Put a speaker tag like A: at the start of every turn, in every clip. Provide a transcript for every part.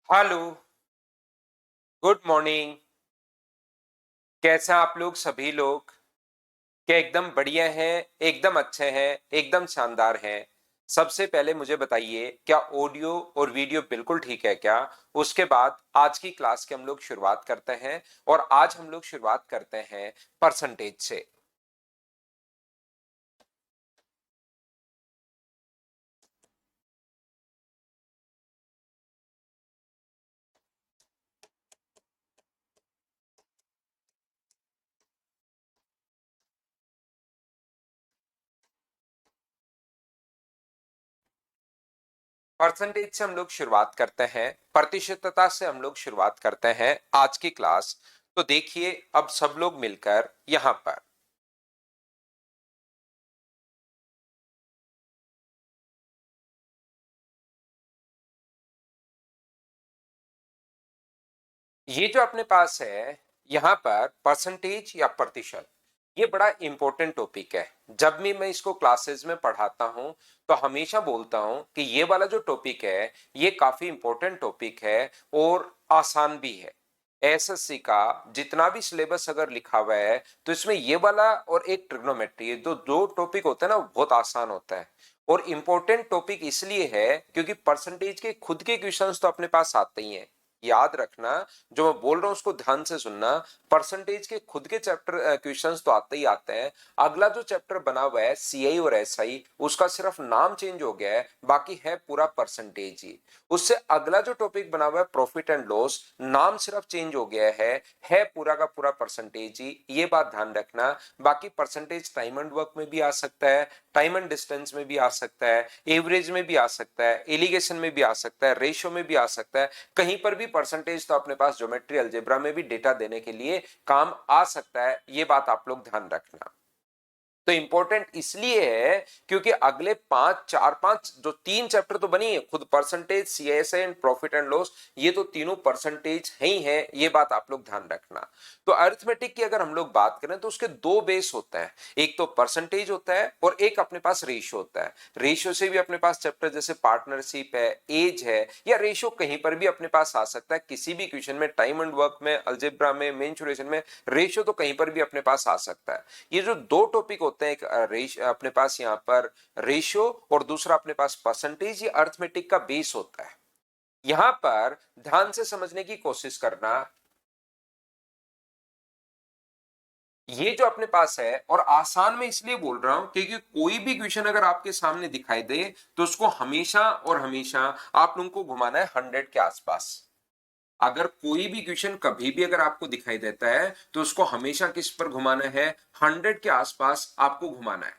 A: Hello, good morning. कैसे हैं आप लोग सभी लोग? क्या एकदम बढ़िया हैं, एकदम अच्छे हैं, एकदम शानदार हैं? सबसे पहले मुझे बताइए, क्या ऑडियो और वीडियो बिल्कुल ठीक है क्या? उसके बाद आज की क्लास की हम लोग शुरुआत करते हैं और आज हम लोग शुरुआत करते हैं परसेंटेज से। परसेंटेज से हम लोग शुरुआत करते हैं, प्रतिशतता से हम लोग शुरुआत करते हैं आज की क्लास। तो देखिए, अब सब लोग मिलकर यहां पर ये जो अपने पास है यहां पर परसेंटेज या प्रतिशत, ये बड़ा इंपॉर्टेंट टॉपिक है। जब भी मैं इसको क्लासेस में पढ़ाता हूं तो हमेशा बोलता हूं कि ये वाला जो टॉपिक है ये काफी इंपॉर्टेंट टॉपिक है और आसान भी है। एसएससी का जितना भी सिलेबस अगर लिखा हुआ है तो इसमें ये वाला और एक ट्रिग्नोमेट्री, दो दो टॉपिक होते हैं ना, वो बहुत आसान होता है। और इंपॉर्टेंट टॉपिक इसलिए है क्योंकि परसेंटेज के खुद के क्वेश्चंस तो अपने पास आते ही हैं। याद रखना, जो मैं बोल रहा हूं उसको ध्यान से सुनना। परसेंटेज के खुद के चैप्टर क्वेश्चंस तो आते ही आते हैं। अगला जो चैप्टर बना हुआ है सीआई और एसआई, उसका सिर्फ नाम चेंज हो गया है, बाकी है पूरा परसेंटेज ही। उससे अगला जो टॉपिक बना हुआ है प्रॉफिट एंड लॉस, नाम सिर्फ चेंज हो गया है पूरा का पूरा परसेंटेज ही। ये बात ध्यान रखना। बाकी परसेंटेज टाइम एंड वर्क में भी आ सकता है, टाइम एंड डिस्टेंस में भी आ सकता है, एवरेज में भी आ सकता है, एलिगेशन में भी आ सकता है, रेशियो में भी आ सकता है। कहीं पर भी परसेंटेज तो अपने पास ज्योमेट्री अलजेब्रा में भी डेटा देने के लिए काम आ सकता है। ये बात आप लोग ध्यान रखना। तो इंपॉर्टेंट इसलिए है क्योंकि अगले पांच जो तीन चैप्टर तो बनी है, खुद percentage, CSA and profit and loss, ये तो तीनों परसेंटेज ही है। ये बात आप लोग ध्यान रखना। तो अरिथमेटिक की अगर हम लोग बात करें तो उसके दो बेस होते हैं, एक तो परसेंटेज होता है और एक अपने पास रेशियो होता है। रेशियो से भी अपने पास चैप्टर जैसे पार्टनरशिप है, एज है, या रेशियो कहीं पर भी अपने पास आ सकता है। किसी भी क्वेश्चन में, टाइम एंड वर्क में, अलजेब्रा में, मेंसुरेशन में, रेशियो तो कहीं पर भी अपने पास आ सकता है। ये जो दो टॉपिक होते हैं, एक अपने पास यहाँ पर रेशियो और दूसरा अपने पास परसेंटेज, ये अर्थमेटिक का बेस होता है। यहां पर ध्यान से समझने की कोशिश करना। ये जो अपने पास है, और आसान में इसलिए बोल रहा हूं क्योंकि कोई भी क्वेश्चन अगर आपके सामने दिखाई दे तो उसको हमेशा और हमेशा आप लोगों को घुमाना है 100 के आसपास। अगर कोई भी क्वेश्चन कभी भी अगर आपको दिखाई देता है तो उसको हमेशा किस पर घुमाना है? 100 के आसपास आपको घुमाना है।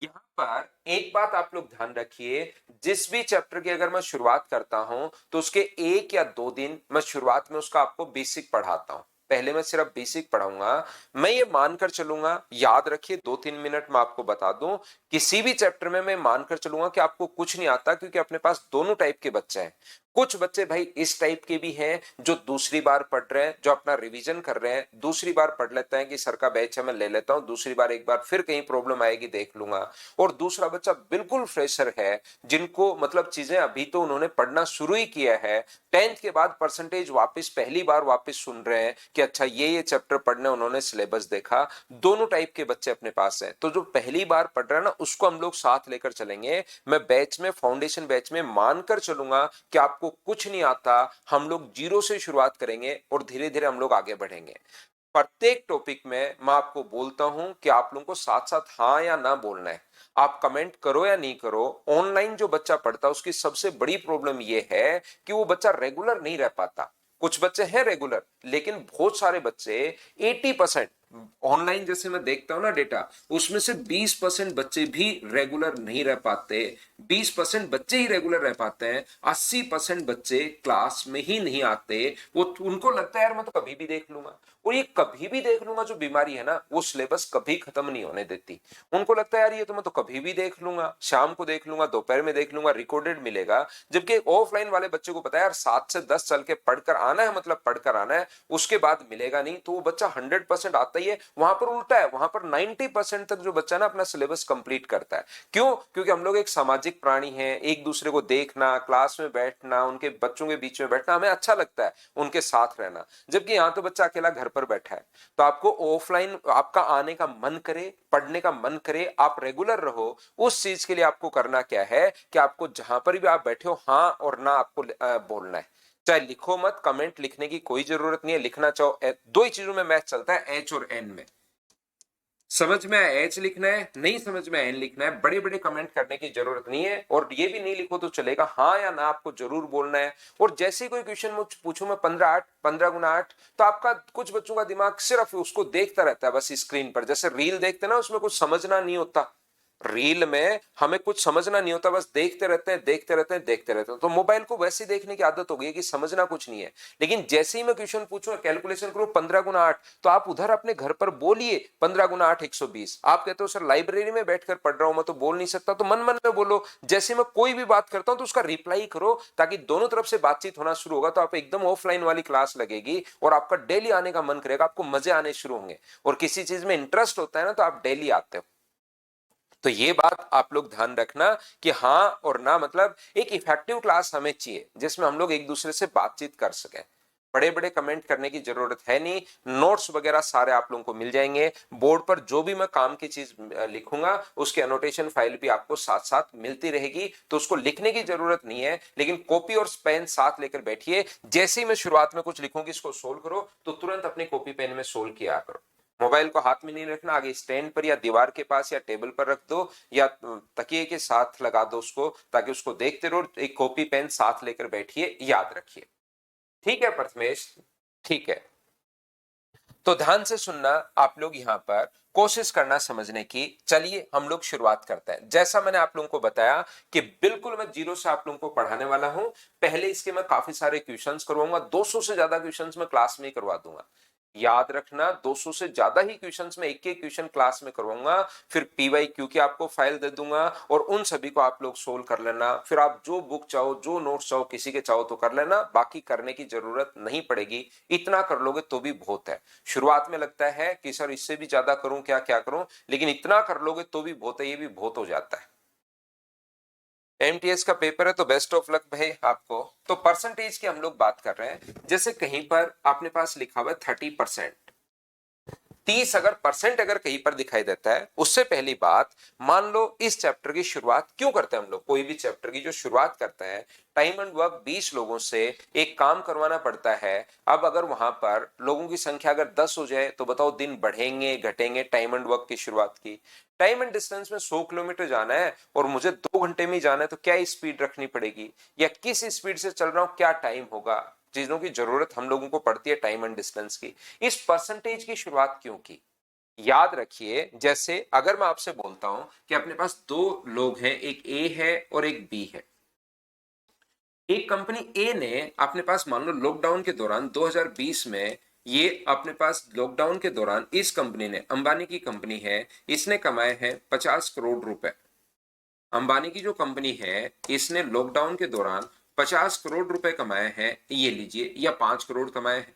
A: यहाँ पर एक बात आप लोग ध्यान रखिए, जिस भी चैप्टर की अगर मैं शुरुआत करता हूं तो उसके 1 या 2 दिन मैं शुरुआत में उसका आपको बेसिक पढ़ाता हूं। पहले मैं सिर्फ बेसिक पढ़ाऊंगा। मैं ये मानकर चलूंगा, याद रखिए, 2-3 मिनट में आपको बता दूं, किसी भी चैप्टर में मैं मानकर चलूंगा कि आपको कुछ नहीं आता, क्योंकि अपने पास दोनों टाइप के बच्चे हैं। कुछ बच्चे भाई इस टाइप के भी हैं जो दूसरी बार पढ़ रहे हैं, जो अपना रिवीजन कर रहे हैं, दूसरी बार पढ़ लेते हैं कि सर का बैच है मैं ले लेता हूं, दूसरी बार एक बार फिर कहीं प्रॉब्लम आएगी देख लूंगा। और दूसरा बच्चा बिल्कुल फ्रेशर है, जिनको मतलब चीजें अभी तो उन्होंने पढ़ना शुरू ही किया है, 10th के बाद परसेंटेज वापस पहली बार वापस सुन रहे हैं कि अच्छा ये चैप्टर पढ़ने, उन्होंने सिलेबस देखा। दोनों टाइप के बच्चे अपने पास हैं। तो जो पहली बार पढ़ रहा है ना, उसको हम लोग साथ लेकर चलेंगे। मैं बैच में, फाउंडेशन बैच में मानकर चलूंगा कि आपको कुछ नहीं आता, हम लोग जीरो से शुरुआत करेंगे और धीरे धीरे हम लोग आगे बढ़ेंगे। प्रत्येक टॉपिक में मैं आपको बोलता हूं कि आप लोगों को साथ साथ हाँ या ना बोलना है। आप कमेंट करो या नहीं करो, ऑनलाइन जो बच्चा पढ़ता है उसकी सबसे बड़ी प्रॉब्लम यह है कि वो बच्चा रेगुलर नहीं रह पाता। कुछ बच्चे हैं रेगुलर, लेकिन बहुत सारे बच्चे, 80%, ऑनलाइन जैसे मैं देखता हूं ना डेटा, उसमें से 20% बच्चे भी रेगुलर नहीं रह पाते। 20% बच्चे ही रेगुलर रह पाते हैं, 80% बच्चे क्लास में ही नहीं आते। वो उनको लगता है यार मैं तो कभी भी देख लूंगा। और ये कभी भी देख लूंगा जो बीमारी है ना, वो सिलेबस कभी खत्म नहीं होने देती। उनको लगता है यार ये तो मैं तो कभी भी देख लूंगा, शाम को देख लूंगा, दोपहर में देख लूंगा, रिकॉर्डेड मिलेगा। जबकि ऑफलाइन वाले बच्चे को पता है यार 7 से 10 चल के पढ़कर आना है, मतलब पढ़कर आना है, उसके बाद मिलेगा नहीं। तो वो बच्चा 100% आता ही है। वहां पर उल्टा है, वहां पर 90% तक जो बच्चा ना अपना सिलेबस कंप्लीट करता है। क्यों? क्योंकि हम लोग एक सामाजिक प्राणी हैं, एक दूसरे को देखना, क्लास में बैठना, उनके बच्चों के बीच में बैठना हमें अच्छा लगता है, उनके साथ रहना। जबकि यहाँ तो बच्चा अकेला घर पर बैठा है। तो आपको ऑफलाइन आपका आने का मन करे, पढ़ने का मन करे, आप रेगुलर रहो, उस चीज के लिए आपको करना क्या है कि आपको जहां पर भी आप बैठे हो हाँ और ना आपको बोलना है। चाहे लिखो मत, कमेंट लिखने की कोई जरूरत नहीं है। लिखना चाहो, दो ही चीजों में मैच चलता है, एच और एन में। समझ में एच लिखना है, नहीं समझ में एन लिखना है। बड़े बड़े कमेंट करने की जरूरत नहीं है, और ये भी नहीं लिखो तो चलेगा, हाँ या ना आपको जरूर बोलना है। और जैसे कोई क्वेश्चन मुझे पूछूं मैं 15 15 गुना 8, तो आपका कुछ बच्चों का दिमाग सिर्फ उसको देखता रहता है बस स्क्रीन पर, जैसे रील देखते ना, उसमें कुछ समझना नहीं होता। रील में हमें कुछ समझना नहीं होता, बस देखते रहते हैं, देखते रहते हैं, देखते रहते हैं। तो मोबाइल को वैसे देखने की आदत हो गई है कि समझना कुछ नहीं है। लेकिन जैसे ही मैं क्वेश्चन पूछूं, कैलकुलेशन करूं 15 गुना 8, तो आप उधर अपने घर पर बोलिए 15 गुना 8 120। आप कहते हो सर लाइब्रेरी में बैठकर पढ़ रहा हूं, मैं तो बोल नहीं सकता, तो मन मन में बोलो। जैसे मैं कोई भी बात करता हूं तो उसका रिप्लाई करो, ताकि दोनों तरफ से बातचीत होना शुरू होगा। तो आप एकदम ऑफलाइन वाली क्लास लगेगी और आपका डेली आने का मन करेगा, आपको मजे आने शुरू होंगे। और किसी चीज में इंटरेस्ट होता है ना, तो आप डेली आते हो। तो ये बात आप लोग ध्यान रखना कि हाँ और ना, मतलब एक इफेक्टिव क्लास हमें चाहिए जिसमें हम लोग एक दूसरे से बातचीत कर सकें। बड़े बड़े कमेंट करने की जरूरत है नहीं। नोट्स वगैरह सारे आप लोगों को मिल जाएंगे। बोर्ड पर जो भी मैं काम की चीज लिखूंगा, उसकी एनोटेशन फाइल भी आपको साथ साथ मिलती रहेगी, तो उसको लिखने की जरूरत नहीं है। लेकिन कॉपी और पेन साथ लेकर बैठिए। जैसे ही मैं शुरुआत में कुछ लिखूंगी, इसको सोल्व करो, तो तुरंत अपनी कॉपी पेन में सोल्व किया करो। मोबाइल को हाथ में नहीं रखना, आगे स्टैंड पर या दीवार के पास या टेबल पर रख दो, या तकिए के साथ लगा दो उसको, ताकि उसको देखते रहो। एक कॉपी पेन साथ लेकर बैठिए, याद रखिए। ठीक है प्रथमेश? ठीक है। तो ध्यान से सुनना आप लोग, यहां पर कोशिश करना समझने की। चलिए हम लोग शुरुआत करते हैं। जैसा मैंने आप लोगों को बताया कि बिल्कुल मैं जीरो से आप लोगों को पढ़ाने वाला हूं। पहले इसके मैं काफी सारे क्वेश्चंस करवाऊंगा, 200 से ज्यादा क्वेश्चंस मैं क्लास में करवा दूंगा। याद रखना, 200 से ज्यादा ही क्वेश्चंस में एक एक क्वेश्चन क्लास में करवाऊंगा। फिर पीवाईक्यू की आपको फाइल दे दूंगा, और उन सभी को आप लोग सोल्व कर लेना। फिर आप जो बुक चाहो, जो नोट्स चाहो, किसी के चाहो तो कर लेना, बाकी करने की जरूरत नहीं पड़ेगी। इतना कर लोगे तो भी बहुत है। शुरुआत में लगता है कि सर इससे भी ज्यादा करूं क्या, क्या करूं, लेकिन इतना कर लोगे तो भी बहुत है, ये भी बहुत हो जाता है। एमटीएस का पेपर है तो बेस्ट ऑफ लक भाई आपको। तो परसेंटेज की हम लोग बात कर रहे हैं। जैसे कहीं पर आपने पास लिखा हुआ है 30%, 30 अगर परसेंट अगर कहीं पर दिखाई देता है, उससे पहली बात, मान लो इस चैप्टर की शुरुआत क्यों करते हैं हम लोग? कोई भी चैप्टर की जो शुरुआत करते हैं, टाइम एंड वर्क 20 लोगों से एक काम करवाना पड़ता है। अब अगर वहां पर लोगों की संख्या अगर 10 हो जाए, तो बताओ दिन बढ़ेंगे घटेंगे? टाइम एंड वर्क की शुरुआत की, टाइम एंड डिस्टेंस में 100 किलोमीटर जाना है और मुझे 2 घंटे में ही जाना है, तो क्या स्पीड रखनी पड़ेगी, या किस स्पीड से चल रहा हूं, क्या टाइम होगा? चीजों की जरूरत हम लोगों को पड़ती है टाइम एंड डिस्टेंस की। इस परसेंटेज की शुरुआत क्यों की? याद रखिए, जैसे अगर मैं आपसे बोलता हूं कि अपने पास दो लोग हैं, एक ए है और एक बी है। एक कंपनी ए ने अपने पास, मान लो लॉकडाउन के दौरान 2020 में, ये अपने पास लॉकडाउन के दौरान इस कंपनी ने, अंबानी की कंपनी है, इसने कमाए हैं 50 करोड़ रुपए। अंबानी की जो कंपनी है, इसने लॉकडाउन के दौरान 50 करोड़ रुपए कमाए हैं, ये लीजिए, या 5 करोड़ कमाए हैं।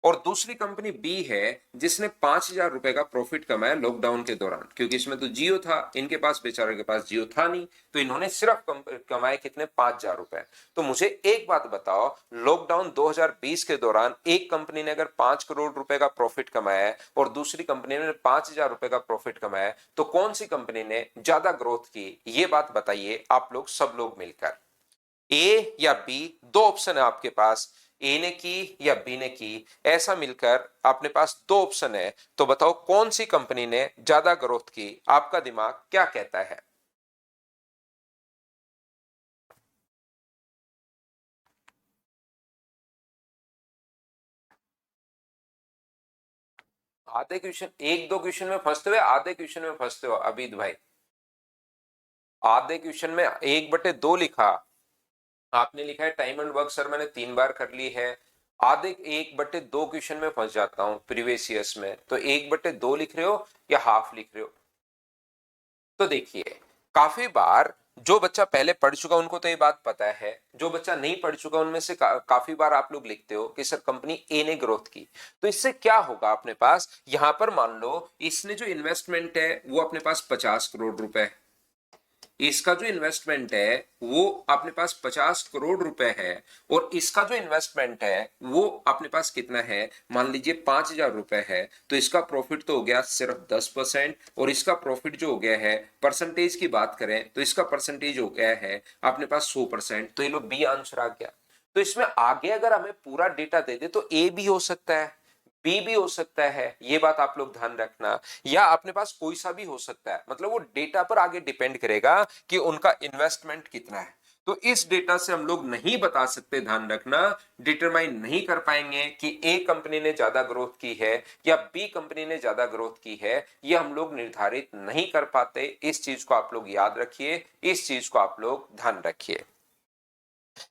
A: और दूसरी कंपनी बी है, जिसने 5,000 रुपए का प्रॉफिट कमाया लॉकडाउन के दौरान, क्योंकि इसमें तो जियो था, इनके पास, बेचारे के पास जियो था नहीं, तो इन्होंने सिर्फ कमाए कितने? 5,000 रुपए। तो मुझे एक बात बताओ, लॉकडाउन 2020 के दौरान एक कंपनी ने अगर 5 करोड़ रुपए का प्रॉफिट कमाया है और दूसरी कंपनी ने 5,000 रुपए का प्रॉफिट कमाया है, तो कौन सी कंपनी ने ज्यादा ग्रोथ की? ये बात बताइए आप लोग, सब लोग मिलकर। ए या बी, दो ऑप्शन है आपके पास, ए ने की या बी ने की, ऐसा मिलकर अपने पास दो ऑप्शन है। तो बताओ कौन सी कंपनी ने ज्यादा ग्रोथ की? आपका दिमाग क्या कहता है? आधे क्वेश्चन, एक दो क्वेश्चन में फंसते हुए आधे क्वेश्चन में फंसते हो अबीद भाई। आधे क्वेश्चन में 1/2 लिखा। आपने लिखा है टाइम एंड वर्क, सर मैंने 3 बार कर ली है। आधे 1/2 क्वेश्चन में फंस जाता हूं प्रीवियस ईयर्स में, तो 1/2 लिख रहे हो या हाफ लिख रहे हो? तो देखिए, काफी बार जो बच्चा पहले पढ़ चुका उनको तो ये बात पता है, जो बच्चा नहीं पढ़ चुका उनमें से काफी बार आप लोग लिखते हो कि सर कंपनी ए ने ग्रोथ की। तो इससे क्या होगा, अपने पास यहां पर मान लो इसने जो इन्वेस्टमेंट है वो अपने पास 50 करोड़ रुपए, इसका जो इन्वेस्टमेंट है वो अपने पास 50 करोड़ रुपए है, और इसका जो इन्वेस्टमेंट है वो अपने पास कितना है, मान लीजिए 5,000 रुपए है। तो इसका प्रॉफिट तो हो गया सिर्फ 10%, और इसका प्रॉफिट जो हो गया है, परसेंटेज की बात करें तो इसका परसेंटेज हो गया है अपने पास 100%। तो ये लो बी आंसर आ गया। तो इसमें आगे अगर हमें पूरा डेटा दे दे तो ए भी हो सकता है, बी भी हो सकता है, ये बात आप लोग ध्यान रखना, या अपने पास कोई सा भी हो सकता है। मतलब वो डेटा पर आगे डिपेंड करेगा कि उनका इन्वेस्टमेंट कितना है। तो इस डेटा से हम लोग नहीं बता सकते, ध्यान रखना, डिटरमाइन नहीं कर पाएंगे कि ए कंपनी ने ज्यादा ग्रोथ की है या बी कंपनी ने ज्यादा ग्रोथ की है, ये हम लोग निर्धारित नहीं कर पाते। इस चीज को आप लोग याद रखिए, इस चीज को आप लोग ध्यान रखिए।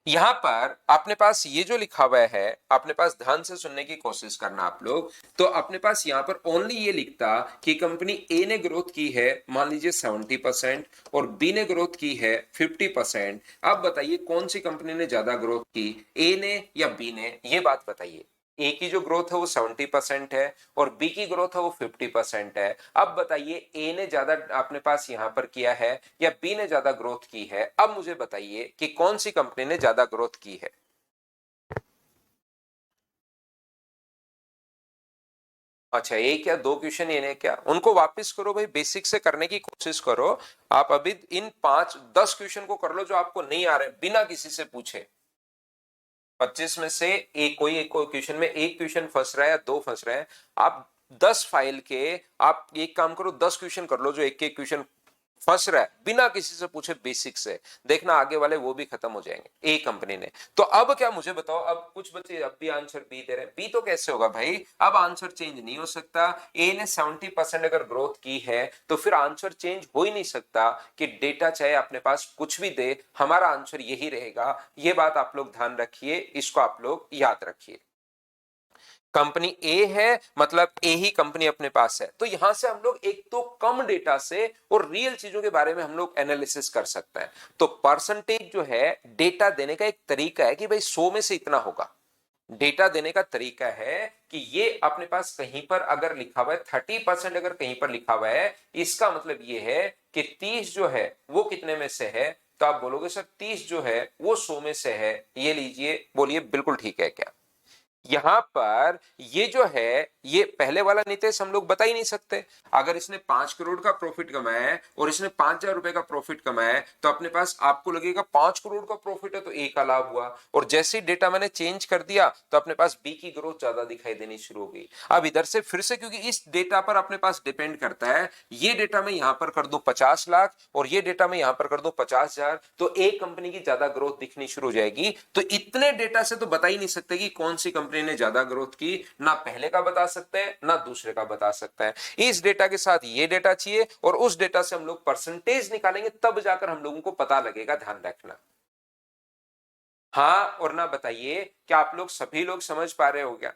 A: यहां पर अपने पास ये जो लिखा हुआ है, अपने पास ध्यान से सुनने की कोशिश करना आप लोग। तो अपने पास यहां पर ओनली ये लिखता कि कंपनी ए ने ग्रोथ की है मान लीजिए 70% और बी ने ग्रोथ की है 50%। अब बताइए कौन सी कंपनी ने ज्यादा ग्रोथ की, ए ने या बी ने, ये बात बताइए। ए की जो ग्रोथ है वो 70% है और बी की ग्रोथ है वो 50% है। अब बताइए ए ने ज्यादा अपने पास यहां पर किया है या बी ने ज्यादा ग्रोथ की है। अब मुझे बताइए कि कौन सी कंपनी ने ज्यादा ग्रोथ की है। अच्छा, एक या दो क्वेश्चन ये ने क्या, उनको वापस करो भाई, बेसिक से करने की कोशिश करो। आप अभी इन 5-10 क्वेश्चन को कर लो जो आपको नहीं आ रहे बिना किसी से पूछे। 25 में से एक कोई एक क्वेश्चन में एक क्वेश्चन फंस रहा है या दो फंस रहे हैं, आप 10 फाइल के, आप एक काम करो 10 क्वेश्चन कर लो जो एक एक क्वेश्चन फंस रहा है बिना किसी से पूछे बेसिक से, देखना आगे वाले वो भी खत्म हो जाएंगे। ए कंपनी ने। तो अब क्या मुझे बताओ, अब कुछ बच्चे अब भी आंसर बी दे रहे हैं, बी तो कैसे होगा भाई, अब आंसर चेंज नहीं हो सकता। ए ने 70% अगर ग्रोथ की है तो फिर आंसर चेंज हो ही नहीं सकता, कि डेटा चाहे अपने पास कुछ भी दे हमारा आंसर यही रहेगा। ये बात आप लोग ध्यान रखिए, इसको आप लोग याद रखिए। कंपनी ए है मतलब ए ही कंपनी अपने पास है। तो यहां से हम लोग एक तो कम डेटा से और रियल चीजों के बारे में हम लोग एनालिसिस कर सकते हैं। तो परसेंटेज जो है डेटा देने का एक तरीका है कि भाई 100 में से इतना होगा। डेटा देने का तरीका है कि ये अपने पास कहीं पर अगर लिखा हुआ है 30%, अगर कहीं पर लिखा हुआ है इसका मतलब ये है कि 30 जो है वो कितने में से है। तो आप बोलोगे सर 30 जो है वो 100 में से है, ये लीजिए, बोलिए बिल्कुल ठीक है क्या। यहां पर ये जो है ये पहले वाला नितेश हम लोग बता ही नहीं सकते। अगर इसने 5 करोड़ का प्रॉफिट कमाया है और इसने 5,000 रुपए का प्रॉफिट कमाया है तो अपने पास आपको लगेगा 5 करोड़ का प्रॉफिट है तो ए का लाभ हुआ, और जैसे ही डेटा मैंने चेंज कर दिया तो अपने पास बी की ग्रोथ ज्यादा दिखाई देनी शुरू हो गई। अब इधर से फिर से, क्योंकि इस डेटा पर अपने पास डिपेंड करता है, ये डेटा मैं यहां पर कर दूं 50 लाख और ये डेटा मैं यहां पर कर दूं 50,000, तो एक कंपनी की ज्यादा ग्रोथ दिखनी शुरू हो जाएगी। तो इतने डेटा से तो बता ही नहीं सकते कि कौन सी कंपनी ने ज्यादा ग्रोथ की, ना पहले का बता सकते हैं ना दूसरे का बता सकते हैं। इस डेटा के साथ ये डेटा चाहिए और उस डेटा से हम लोग परसेंटेज निकालेंगे, तब जाकर हम लोगों को पता लगेगा, ध्यान रखना। हाँ और ना बताइए, क्या आप लोग सभी लोग समझ पा रहे हो क्या।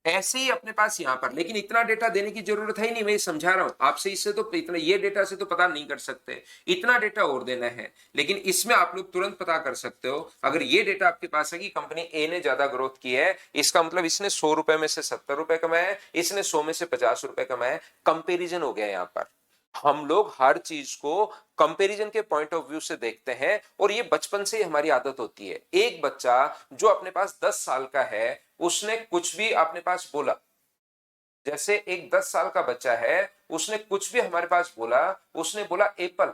A: ऐसे ही अपने पास यहां पर, लेकिन इतना डेटा देने की जरूरत है ही नहीं, मैं समझा रहा हूं आपसे, इससे तो इतना ये डेटा से तो पता नहीं कर सकते, इतना डेटा और देना है। लेकिन इसमें आप लोग तुरंत पता कर सकते हो, अगर ये डेटा आपके पास है कि कंपनी ए ने ज्यादा ग्रोथ की है, इसका मतलब इसने 100 रुपए में से 70 रुपए कमाए, इसने 100 में से 50 रुपए कमाए। कंपेरिजन हो गया यहां पर। हम लोग हर चीज को कंपैरिजन के पॉइंट ऑफ व्यू से देखते हैं, और ये बचपन से ही हमारी आदत होती है। एक बच्चा जो अपने पास 10 साल का है उसने कुछ भी अपने पास बोला, जैसे एक 10 साल का बच्चा है उसने कुछ भी हमारे पास बोला, उसने बोला एप्पल।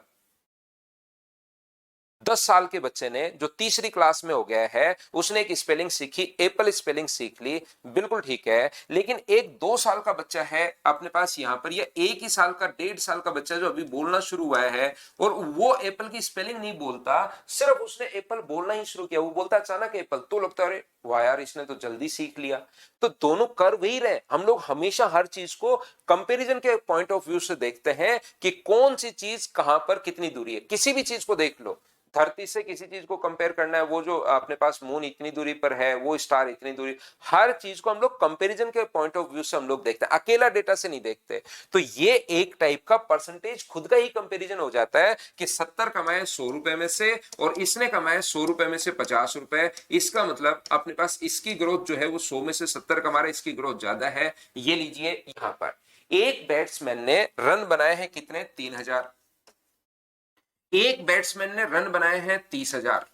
A: 10 साल के बच्चे ने जो तीसरी क्लास में हो गया है उसने एक स्पेलिंग सीखी, एप्पल स्पेलिंग सीख ली, बिल्कुल ठीक है। लेकिन एक 2 साल का बच्चा है अपने पास यहां पर, या एक ही साल का 1.5 साल का बच्चा जो अभी बोलना शुरू हुआ है और वो एप्पल की स्पेलिंग नहीं बोलता, सिर्फ उसने एप्पल बोलना ही शुरू किया, वो बोलता अचानक एप्पल, तो लगता है अरे वाह यार इसने तो जल्दी सीख लिया। तो दोनों कर वही रहे, हम लोग हमेशा हर चीज को कंपैरिजन के पॉइंट ऑफ व्यू से देखते हैं कि कौन सी चीज कहां पर कितनी दूरी है। किसी भी चीज को देख लो, धरती से किसी चीज को कंपेयर करना है, वो जो अपने पास मून इतनी दूरी पर है, वो स्टार इतनी दूरी, हर चीज को हम लोग कंपैरिजन के पॉइंट ऑफ व्यू से हम लोग देखते हैं, अकेला डेटा से नहीं देखते। तो ये एक टाइप का परसेंटेज खुद का ही कंपैरिजन हो जाता है कि 70 कमाए 100 रुपए में से और इसने कमाए 100 रुपए में से 50 रुपए, इसका मतलब अपने पास इसकी ग्रोथ जो है वो 100 में से 70 कमा रहा है, इसकी ग्रोथ ज्यादा है। ये लीजिए यहां पर एक बैट्समैन ने रन बनाए हैं कितने, 3000, एक बैट्समैन ने रन बनाए हैं 30,000।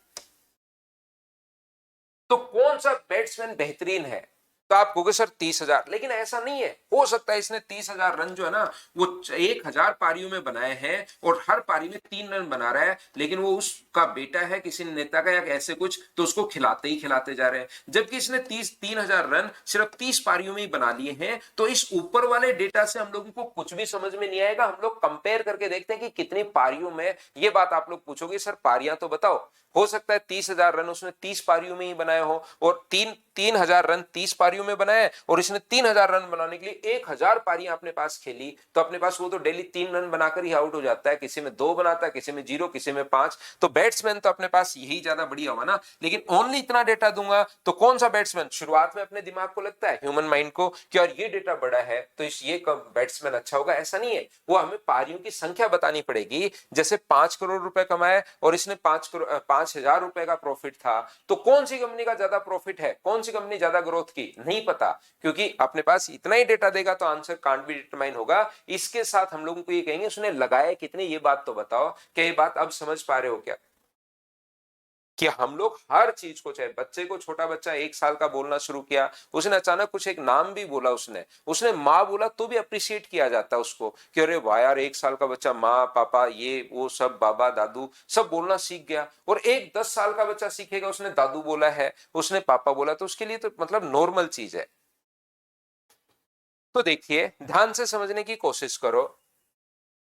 A: तो कौन सा बैट्समैन बेहतरीन है? तो आप कहोगे सर 30,000, लेकिन ऐसा नहीं है। हो सकता है इसने 30,000 रन जो है ना वो 1,000 पारियों में बनाए हैं और हर पारी में 3 रन बना रहा है, लेकिन वो उसका बेटा है किसी नेता का या ऐसे कुछ, तो उसको खिलाते ही खिलाते जा रहे हैं। जबकि इसने 3,000 रन सिर्फ 30 पारियों में ही बना लिए हैं। तो इस ऊपर वाले डेटा से हम लोगों को कुछ भी समझ में नहीं आएगा। हम लोग कंपेयर करके देखते हैं कि कितनी पारियों में, ये बात आप लोग पूछोगे सर पारियां तो बताओ। हो सकता है 30,000 रन उसने 30 पारियों में ही बनाए हो और 3,000 रन 30 पारियों में बनाए और इसने 3,000 रन बनाने के लिए 1,000 पारियां अपने पास खेली। तो अपने पास वो तो डेली 3 रन बनाकर ही आउट हो जाता है, किसी में 2 बनाता है, किसी में 0, किसी में 5। तो बैट्समैन तो अपने पास यही ज्यादा बढ़िया हुआ ना। लेकिन ओनली इतना डेटा दूंगा तो कौन सा बैट्समैन, शुरुआत में अपने दिमाग को लगता है, ह्यूमन माइंड को, कि और ये डेटा बड़ा है तो ये बैट्समैन अच्छा होगा, ऐसा नहीं है। वो हमें पारियों की संख्या बतानी पड़ेगी। जैसे 5 करोड़ रुपए कमाए और इसने 5,000 रुपए का प्रॉफिट था, तो कौन सी कंपनी का ज्यादा प्रॉफिट है, कौन सी कंपनी ज्यादा ग्रोथ की, नहीं पता, क्योंकि अपने पास इतना ही डेटा देगा तो आंसर कांट बी डिटरमाइन होगा। इसके साथ हम लोगों को ये कहेंगे उसने लगाए कितने, ये बात तो बताओ। क्या ये बात अब समझ पा रहे हो क्या कि हम लोग हर चीज को, चाहे बच्चे को, छोटा बच्चा 1 साल का बोलना शुरू किया, उसने अचानक कुछ एक नाम भी बोला, उसने माँ बोला तो भी अप्रिशिएट किया जाता है उसको कि अरे वाह यार 1 साल का बच्चा माँ पापा ये वो सब बाबा दादू सब बोलना सीख गया। और एक 10 साल का बच्चा सीखेगा उसने दादू बोला है, उसने पापा बोला, तो उसके लिए तो मतलब नॉर्मल चीज है। तो देखिए ध्यान से समझने की कोशिश करो।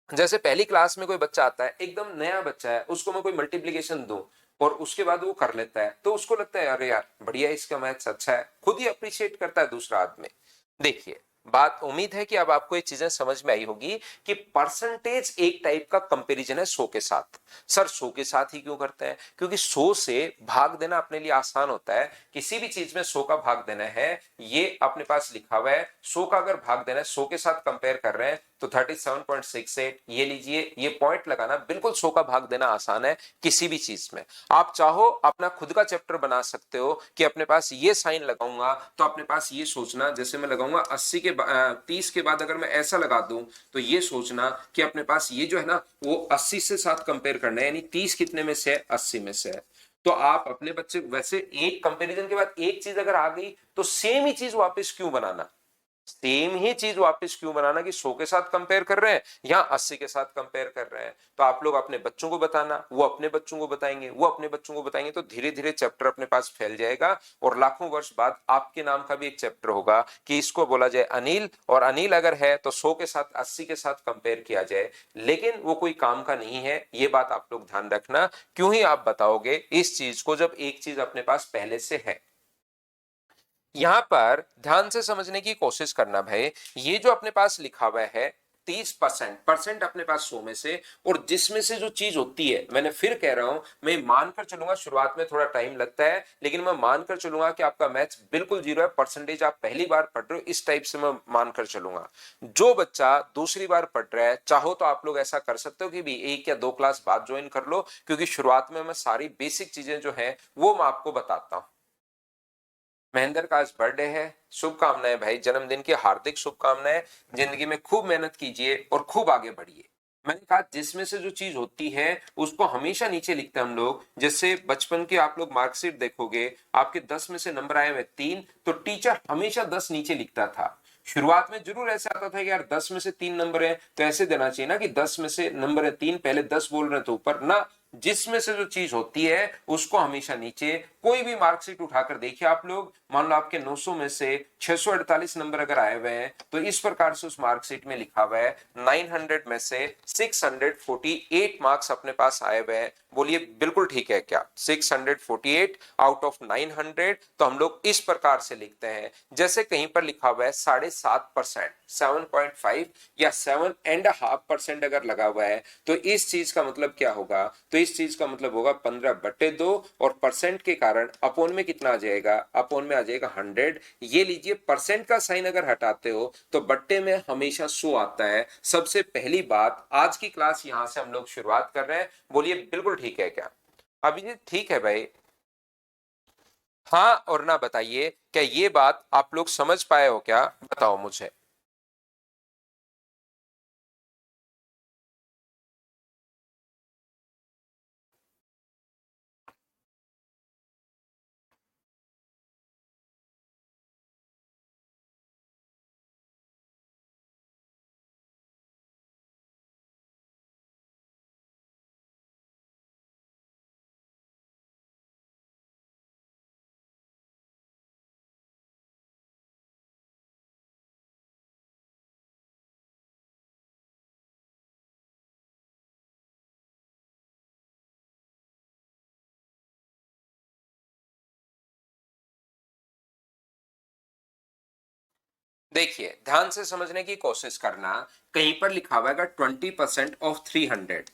A: जैसे पहली क्लास में कोई बच्चा आता है, एकदम नया बच्चा है, उसको मैं कोई मल्टीप्लीकेशन दूं और उसके बाद वो कर लेता है, तो उसको लगता है अरे यार बढ़िया इसका मैथ्स अच्छा है, खुद ही अप्रिशिएट करता है दूसरा आदमी। देखिए बात, उम्मीद है कि अब आपको ये चीजें समझ में आई होगी कि परसेंटेज एक टाइप का कंपैरिजन है 100 के साथ। सर 100 के साथ ही क्यों करते हैं? क्योंकि 100 से भाग देना अपने लिए आसान होता है। किसी भी चीज में 100 का भाग देना है, ये अपने पास लिखा हुआ है। 100 का अगर भाग देना है, 100 के साथ कंपेयर कर रहे हैं तो 37.68, ये लीजिए, ये पॉइंट लगाना बिल्कुल 100 का भाग देना आसान है किसी भी चीज में। आप चाहो अपना खुद का चैप्टर बना सकते हो कि अपने पास ये साइन लगाऊंगा तो अपने पास ये सोचना, जैसे मैं लगाऊंगा 30 के बाद अगर मैं ऐसा लगा दूं तो ये सोचना कि अपने पास ये जो है ना वो 80 से साथ कंपेयर करना है, यानी 30 कितने में से है, 80 में से है। तो आप अपने बच्चे, वैसे एक कंपैरिजन के बाद एक चीज अगर आ गई तो सेम ही चीज वापस क्यों बनाना, सेम ही चीज वापस क्यों बनाना कि 100 के साथ कंपेयर कर रहे हैं या 80 के साथ कंपेयर कर रहे हैं। तो आप लोग अपने बच्चों को बताना, वो अपने बच्चों को बताएंगे, वो अपने बच्चों को बताएंगे, तो धीरे धीरे चैप्टर अपने पास फैल जाएगा और लाखों वर्ष बाद आपके नाम का भी एक चैप्टर होगा कि इसको बोला जाए अनिल, और अनिल अगर है तो 100 के साथ 80 के साथ कंपेयर किया जाए, लेकिन वो कोई काम का नहीं है। ये बात आप लोग ध्यान रखना। क्यों ही आप बताओगे इस चीज को जब एक चीज अपने पास पहले से है। यहां पर ध्यान से समझने की कोशिश करना भाई, ये जो अपने पास लिखा हुआ है 30% अपने पास 100 में से, और जिसमें से जो चीज होती है, मैंने फिर कह रहा हूं, मैं मानकर चलूंगा शुरुआत में थोड़ा टाइम लगता है, लेकिन मैं मानकर चलूंगा कि आपका मैथ्स बिल्कुल 0 है, परसेंटेज आप पहली बार पढ़ रहे हो, इस टाइप से मैं मानकर चलूंगा। जो बच्चा दूसरी बार पढ़ रहा है, चाहो तो आप लोग ऐसा कर सकते हो कि भी 1 या 2 क्लास बाद ज्वाइन कर लो, क्योंकि शुरुआत में मैं सारी बेसिक चीजें जो है वो मैं आपको बताता हूं। महेंद्र का आज बर्थडे है, शुभकामनाएं भाई, जन्मदिन की हार्दिक शुभकामनाएं। जिंदगी में खूब मेहनत कीजिए और खूब आगे बढ़िए। मैंने कहा जिसमें से जो चीज होती है उसको हमेशा नीचे लिखते हैं हम लोग। जैसे बचपन के आप लोग मार्कशीट देखोगे, आपके 10 में से नंबर आए हुए 3, तो टीचर हमेशा 10 नीचे लिखता था। शुरुआत में जरूर ऐसे आता था कि यार 10 में से 3 नंबर है तो ऐसे देना चाहिए ना कि 10 में से नंबर है 3, पहले 10 बोल रहे हैं तो ऊपर ना, जिसमें से जो चीज होती है उसको हमेशा नीचे। कोई भी मार्कशीट उठाकर देखिए आप लोग, मान लो आपके 900 में से 648 नंबर अगर आए हुए हैं तो इस प्रकार से उस मार्कशीट में लिखा हुआ है 900 में से 648 मार्क्स अपने पास आए हुए हैं। बोलिए बिल्कुल ठीक है क्या? 648 आउट ऑफ 900, तो हम लोग इस प्रकार से लिखते हैं, जैसे कहीं पर लिखा हुआ है 7.5%, 7.5 या 7.5% अगर लगा हुआ है, तो इस चीज का मतलब क्या होगा? तो इस चीज का मतलब होगा 15/2, और परसेंट के कारण अपोन में कितना आ जाएगा? अपोन में आ जाएगा 100। ये लीजिए, परसेंट का साइन अगर हटाते हो तो बट्टे में हमेशा 100 आता है। सबसे पहली बात, आज की क्लास यहां से हम लोग शुरुआत कर रहे हैं। बोलिए बिल्कुल ठीक है क्या? अभिजीत ठीक है भाई? हाँ और ना बताइए, क्या ये बात आप लोग समझ पाए हो क्या? बताओ मुझे। देखिए, ध्यान से समझने की कोशिश करना। कहीं पर लिखा हुआ है 20% ऑफ 300,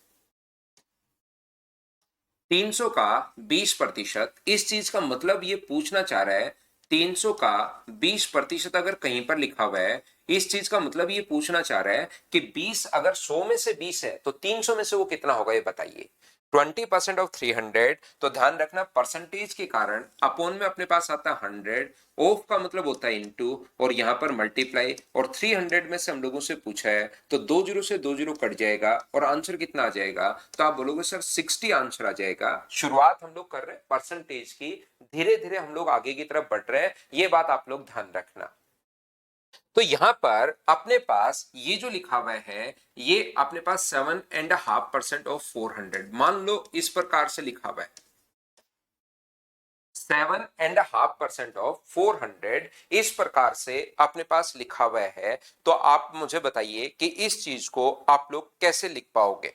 A: 300 का 20%। इस चीज का मतलब ये पूछना चाह रहा है, 300 का 20% अगर कहीं पर लिखा हुआ है, इस चीज का मतलब ये पूछना चाह रहा है कि 20 अगर 100 में से 20 है तो 300 में से वो कितना होगा, ये बताइए। 20% ऑफ 300, तो ध्यान रखना परसेंटेज के कारण अपोन में अपने पास आता है 100, ऑफ का मतलब होता है इनटू, और यहां पर मल्टीप्लाई, और 300 में से हम लोगों से पूछा है तो 2 जीरो से 2 जीरो कट जाएगा और आंसर कितना आ जाएगा? तो आप बोलोगे सर 60 आंसर आ जाएगा। शुरुआत हम लोग कर रहे हैं परसेंटेज की, धीरे धीरे हम लोग आगे की तरफ बढ़ रहे हैं, ये बात आप लोग ध्यान रखना। तो यहां पर अपने पास ये जो लिखा हुआ है, ये अपने पास 7.5% ऑफ 400, मान लो इस प्रकार से लिखा हुआ है, 7.5% ऑफ 400, इस प्रकार से अपने पास लिखा हुआ है। तो आप मुझे बताइए कि इस चीज को आप लोग कैसे लिख पाओगे?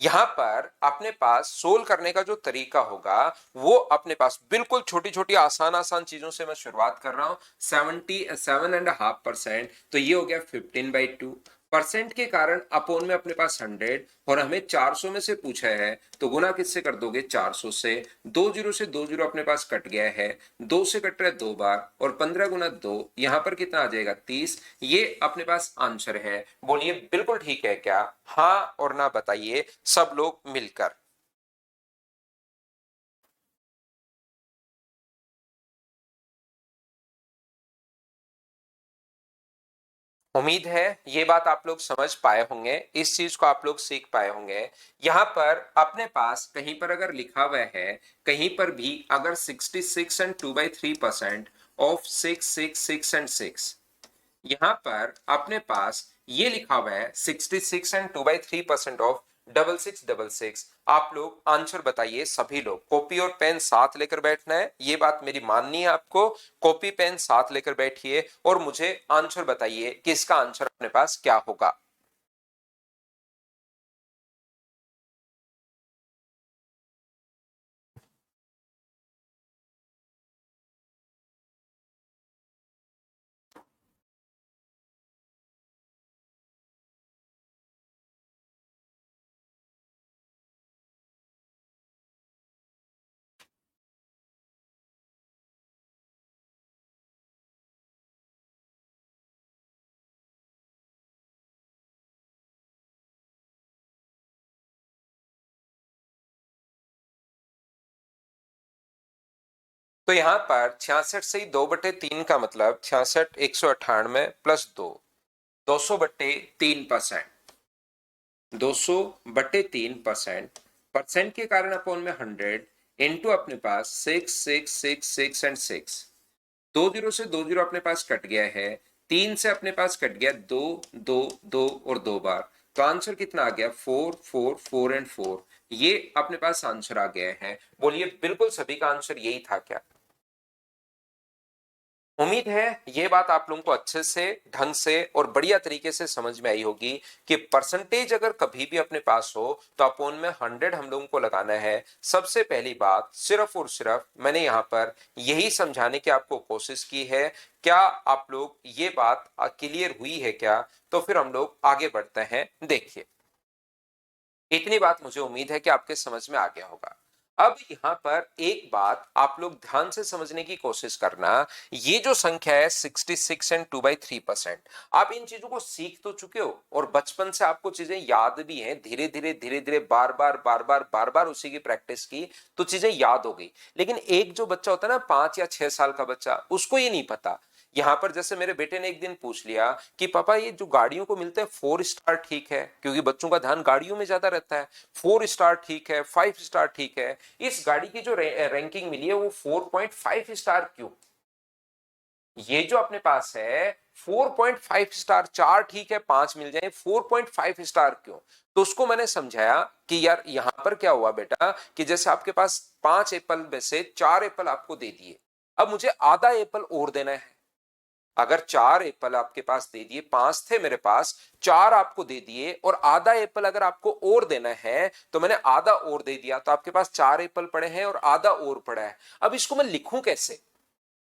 A: यहां पर अपने पास सोल्व करने का जो तरीका होगा, वो अपने पास बिल्कुल छोटी छोटी आसान आसान चीजों से मैं शुरुआत कर रहा हूं। 7.5%, तो ये हो गया 15/2। परसेंट के कारण अपोन में अपने पास 100, और हमें 400 में से पूछा है, तो गुना किससे कर दोगे? 400 से। 2 जीरो से 2 जीरो अपने पास कट गया है, 2 से कट रहा है 2 बार, और 15 गुना 2, यहां पर कितना आ जाएगा? 30। ये अपने पास आंसर है। बोलिए बिल्कुल ठीक है क्या? हाँ और ना बताइए सब लोग मिलकर। उम्मीद है ये बात आप लोग समझ पाए होंगे, इस चीज को आप लोग सीख पाए होंगे। यहां पर अपने पास कहीं पर अगर लिखा हुआ है, कहीं पर भी अगर 66 एंड 2/3% ऑफ 6 6 6 एंड 6, यहां पर अपने पास ये लिखा हुआ है 66 एंड 2/3% ऑफ 6666। आप लोग आंसर बताइए, सभी लोग कॉपी और पेन साथ लेकर बैठना है, ये बात मेरी माननी है आपको। कॉपी पेन साथ लेकर बैठिए और मुझे आंसर बताइए कि इसका आंसर अपने पास क्या होगा। तो यहां पर 66 से ही 2/3 का मतलब 66, 198 प्लस 2, 200/3%, 200/3%। परसेंट के कारण अपॉन में 100, इनटू अपने पास 6 6 6 6 एंड 6। 2 जीरो से 2 जीरो अपने पास कट गया है, 3 से अपने पास कट गया 2 2 2 और 2 बार, तो आंसर कितना आ गया? 4 4 4 एंड 4। ये अपने पास आंसर आ गया है। बोलिए बिल्कुल सभी का आंसर यही था क्या? उम्मीद है ये बात आप लोगों को अच्छे से, ढंग से और बढ़िया तरीके से समझ में आई होगी कि परसेंटेज अगर कभी भी अपने पास हो तो अपोन में 100 हम लोगों को लगाना है। सबसे पहली बात सिर्फ और सिर्फ मैंने यहां पर यही समझाने की आपको कोशिश की है। क्या आप लोग ये बात क्लियर हुई है क्या? तो फिर हम लोग आगे बढ़ते हैं। देखिए, इतनी बात मुझे उम्मीद है कि आपके समझ में आ गया होगा। अब यहां पर एक बात आप लोग ध्यान से समझने की कोशिश करना। ये जो संख्या है 66 एंड 2/3%, आप इन चीजों को सीख तो चुके हो और बचपन से आपको चीजें याद भी हैं। धीरे धीरे बार बार उसी की प्रैक्टिस की तो चीजें याद हो गई। लेकिन एक जो बच्चा होता है ना, 5 या 6 साल का बच्चा, उसको ये नहीं पता। यहां पर जैसे मेरे बेटे ने एक दिन पूछ लिया कि पापा ये जो गाड़ियों को मिलते हैं 4 स्टार ठीक है, क्योंकि बच्चों का ध्यान गाड़ियों में ज्यादा रहता है। 4 स्टार ठीक है, 5 स्टार ठीक है, इस गाड़ी की जो रैंकिंग मिली है वो 4.5 स्टार क्यों? ये जो अपने पास है 4.5 स्टार, 4 ठीक है, 5 मिल जाए, 4.5 स्टार क्यों? तो उसको मैंने समझाया कि यार यहां पर क्या हुआ बेटा कि जैसे आपके पास 5 एप्पल में से 4 एप्पल आपको दे दिए, अब मुझे आधा एप्पल और देना है। अगर 4 एप्पल आपके पास दे दिए, 5 थे मेरे पास, 4 आपको दे दिए और आधा एप्पल अगर आपको और देना है तो मैंने आधा और दे दिया, तो आपके पास 4 एप्पल पड़े हैं और आधा और पड़ा है। अब इसको मैं लिखूं कैसे?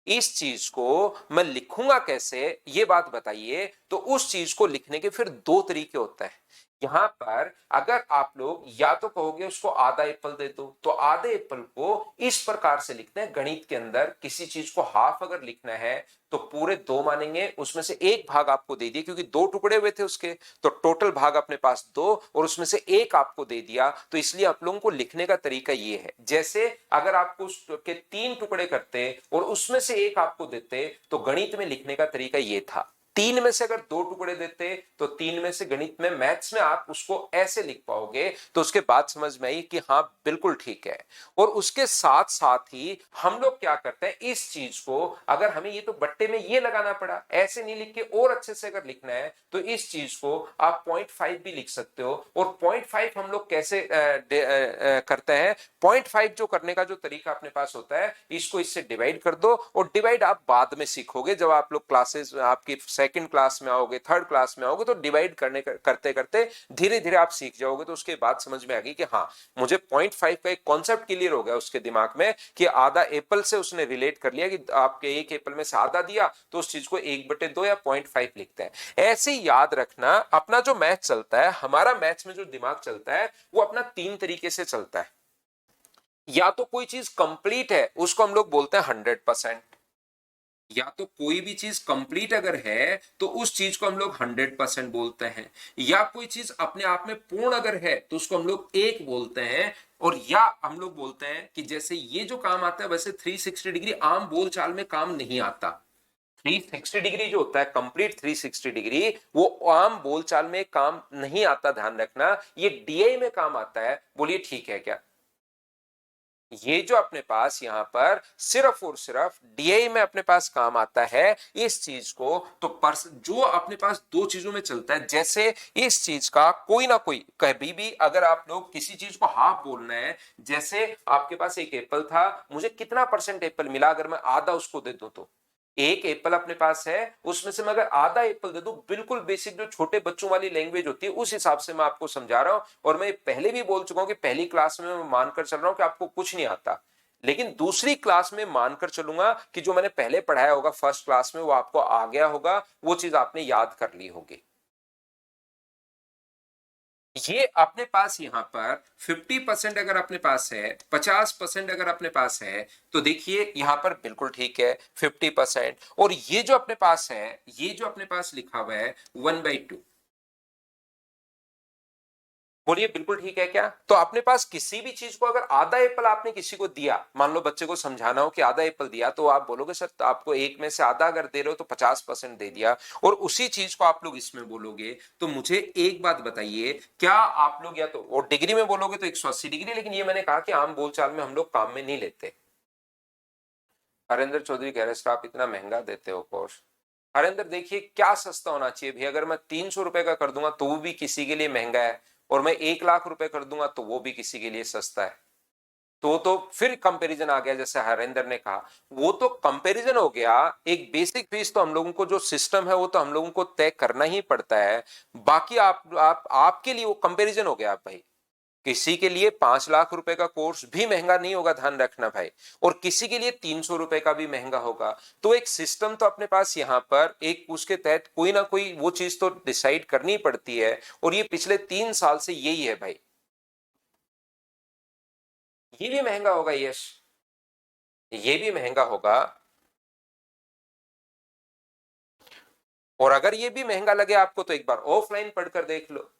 A: इस चीज को मैं लिखूंगा कैसे, ये बात बताइए। तो उस चीज को लिखने के फिर दो तरीके होते हैं। यहां पर अगर आप लोग या तो कहोगे उसको आधा एप्पल दे दो, तो आधे एप्पल को इस प्रकार से लिखते हैं। गणित के अंदर किसी चीज को हाफ अगर लिखना है तो पूरे दो मानेंगे, उसमें से एक भाग आपको दे दिया, क्योंकि दो टुकड़े हुए थे उसके, तो टोटल भाग अपने पास दो और उसमें से एक आपको दे दिया। तो इसलिए आप लोगों को लिखने का तरीका ये है। जैसे अगर आपको उसके 3 टुकड़े करते और उसमें से एक आपको देते तो गणित में लिखने का तरीका ये था। 3 में से अगर 2 टुकड़े देते तो 3 में से गणित में, मैथ्स में आप उसको ऐसे लिख पाओगे। तो उसके बाद समझ में आई कि हाँ बिल्कुल ठीक है। और उसके साथ साथ ही हम लोग क्या करते हैं, इस चीज को अगर हमें ये तो बट्टे में ये लगाना पड़ा, ऐसे नहीं लिख के और अच्छे से अगर लिखना है तो इस चीज को आप 0.5 भी लिख सकते हो। और 0.5 हम लोग कैसे करते हैं? 0.5 जो करने का जो तरीका अपने पास होता है, इसको इससे डिवाइड कर दो। और डिवाइड आप बाद में सीखोगे, जब आप लोग क्लासेस आपकी सेकंड क्लास में आओगे, थर्ड क्लास में आओगे, तो डिवाइड करते करते धीरे धीरे आप सीख जाओगे। तो उसके बाद समझ में आ गई कि हाँ मुझे 0.5 का एक कॉन्सेप्ट क्लियर हो गया उसके दिमाग में कि आधा एप्पल से उसने रिलेट कर लिया कि आपके एक एप्पल में से आधा दिया तो उस चीज को 1/2 या 0.5 लिखते हैं। ऐसे याद रखना, अपना जो मैथ चलता है, हमारा मैथ्स में जो दिमाग चलता है वो अपना 3 तरीके से चलता है। या तो कोई चीज कंप्लीट है उसको हम लोग बोलते हैं 100%, या तो कोई भी चीज कंप्लीट अगर है तो उस चीज को हम लोग 100% बोलते हैं। या कोई चीज अपने आप में पूर्ण अगर है तो उसको हम लोग एक बोलते हैं। और या हम लोग बोलते हैं कि जैसे ये जो काम आता है वैसे 360 डिग्री आम बोलचाल में काम नहीं आता। 360 डिग्री जो होता है, कंप्लीट 360 डिग्री, वो आम बोलचाल में काम नहीं आता, ध्यान रखना। ये डीआई में काम आता है। बोलिए ठीक है क्या? ये जो अपने पास यहां पर सिर्फ और सिर्फ डीआई में अपने पास काम आता है इस चीज को। तो जो अपने पास दो चीजों में चलता है, जैसे इस चीज का कोई ना कोई, कभी भी अगर आप लोग किसी चीज को हाफ बोलना है, जैसे आपके पास एक एप्पल था, मुझे कितना परसेंट एप्पल मिला अगर मैं आधा उसको दे दूं तो? एक एप्पल अपने पास है, उसमें से मैं अगर आधा एप्पल दे दूं, बिल्कुल बेसिक जो छोटे बच्चों वाली लैंग्वेज होती है उस हिसाब से मैं आपको समझा रहा हूं। और मैं पहले भी बोल चुका हूं कि पहली क्लास में मैं मानकर चल रहा हूं कि आपको कुछ नहीं आता, लेकिन दूसरी क्लास में मानकर चलूंगा कि जो मैंने पहले पढ़ाया होगा फर्स्ट क्लास में वो आपको आ गया होगा, वो चीज आपने याद कर ली होगी। ये अपने पास यहां पर 50% अगर अपने पास है, 50% अगर अपने पास है, तो देखिए यहां पर बिल्कुल ठीक है 50%। और ये जो अपने पास है, ये जो अपने पास लिखा हुआ है 1/2, बोलिए बिल्कुल ठीक है क्या? तो अपने पास किसी भी चीज को अगर आधा एप्पल आपने किसी को दिया, मान लो बच्चे को समझाना हो कि आधा एप्पल दिया, तो आप बोलोगे सर तो आपको एक में से आधा अगर दे रहे हो तो 50% दे दिया। और उसी चीज को आप लोग इसमें बोलोगे तो मुझे एक बात बताइए, क्या आप लोग या तो और डिग्री में बोलोगे तो 180 डिग्री, लेकिन ये मैंने कहा कि आम बोलचाल में हम लोग काम में नहीं लेते। हरेंद्र चौधरी कह रहे सर आप इतना महंगा देते हो कोर्स। हरेंद्र देखिए क्या सस्ता होना चाहिए भैया, अगर मैं 300 रुपए का कर दूंगा तो वो भी किसी के लिए महंगा है, और मैं 1 लाख रुपए कर दूंगा तो वो भी किसी के लिए सस्ता है। तो फिर कंपैरिजन आ गया, जैसे हरेंद्र ने कहा, वो तो कंपैरिजन हो गया। एक बेसिक फीस तो हम लोगों को जो सिस्टम है वो तो हम लोगों को तय करना ही पड़ता है। बाकी आप आपके लिए वो कंपैरिजन हो गया भाई। किसी के लिए 5 लाख रुपए का कोर्स भी महंगा नहीं होगा, ध्यान रखना भाई, और किसी के लिए 300 रुपए का भी महंगा होगा। तो एक सिस्टम तो अपने पास यहाँ पर एक उसके तहत कोई ना कोई वो चीज तो डिसाइड करनी पड़ती है, और ये पिछले 3 साल से यही है भाई। ये भी महंगा होगा यश, ये भी महंगा होगा। और अगर ये भी महंगा लगे आपको तो एक बार ऑफलाइन पढ़कर देख लो।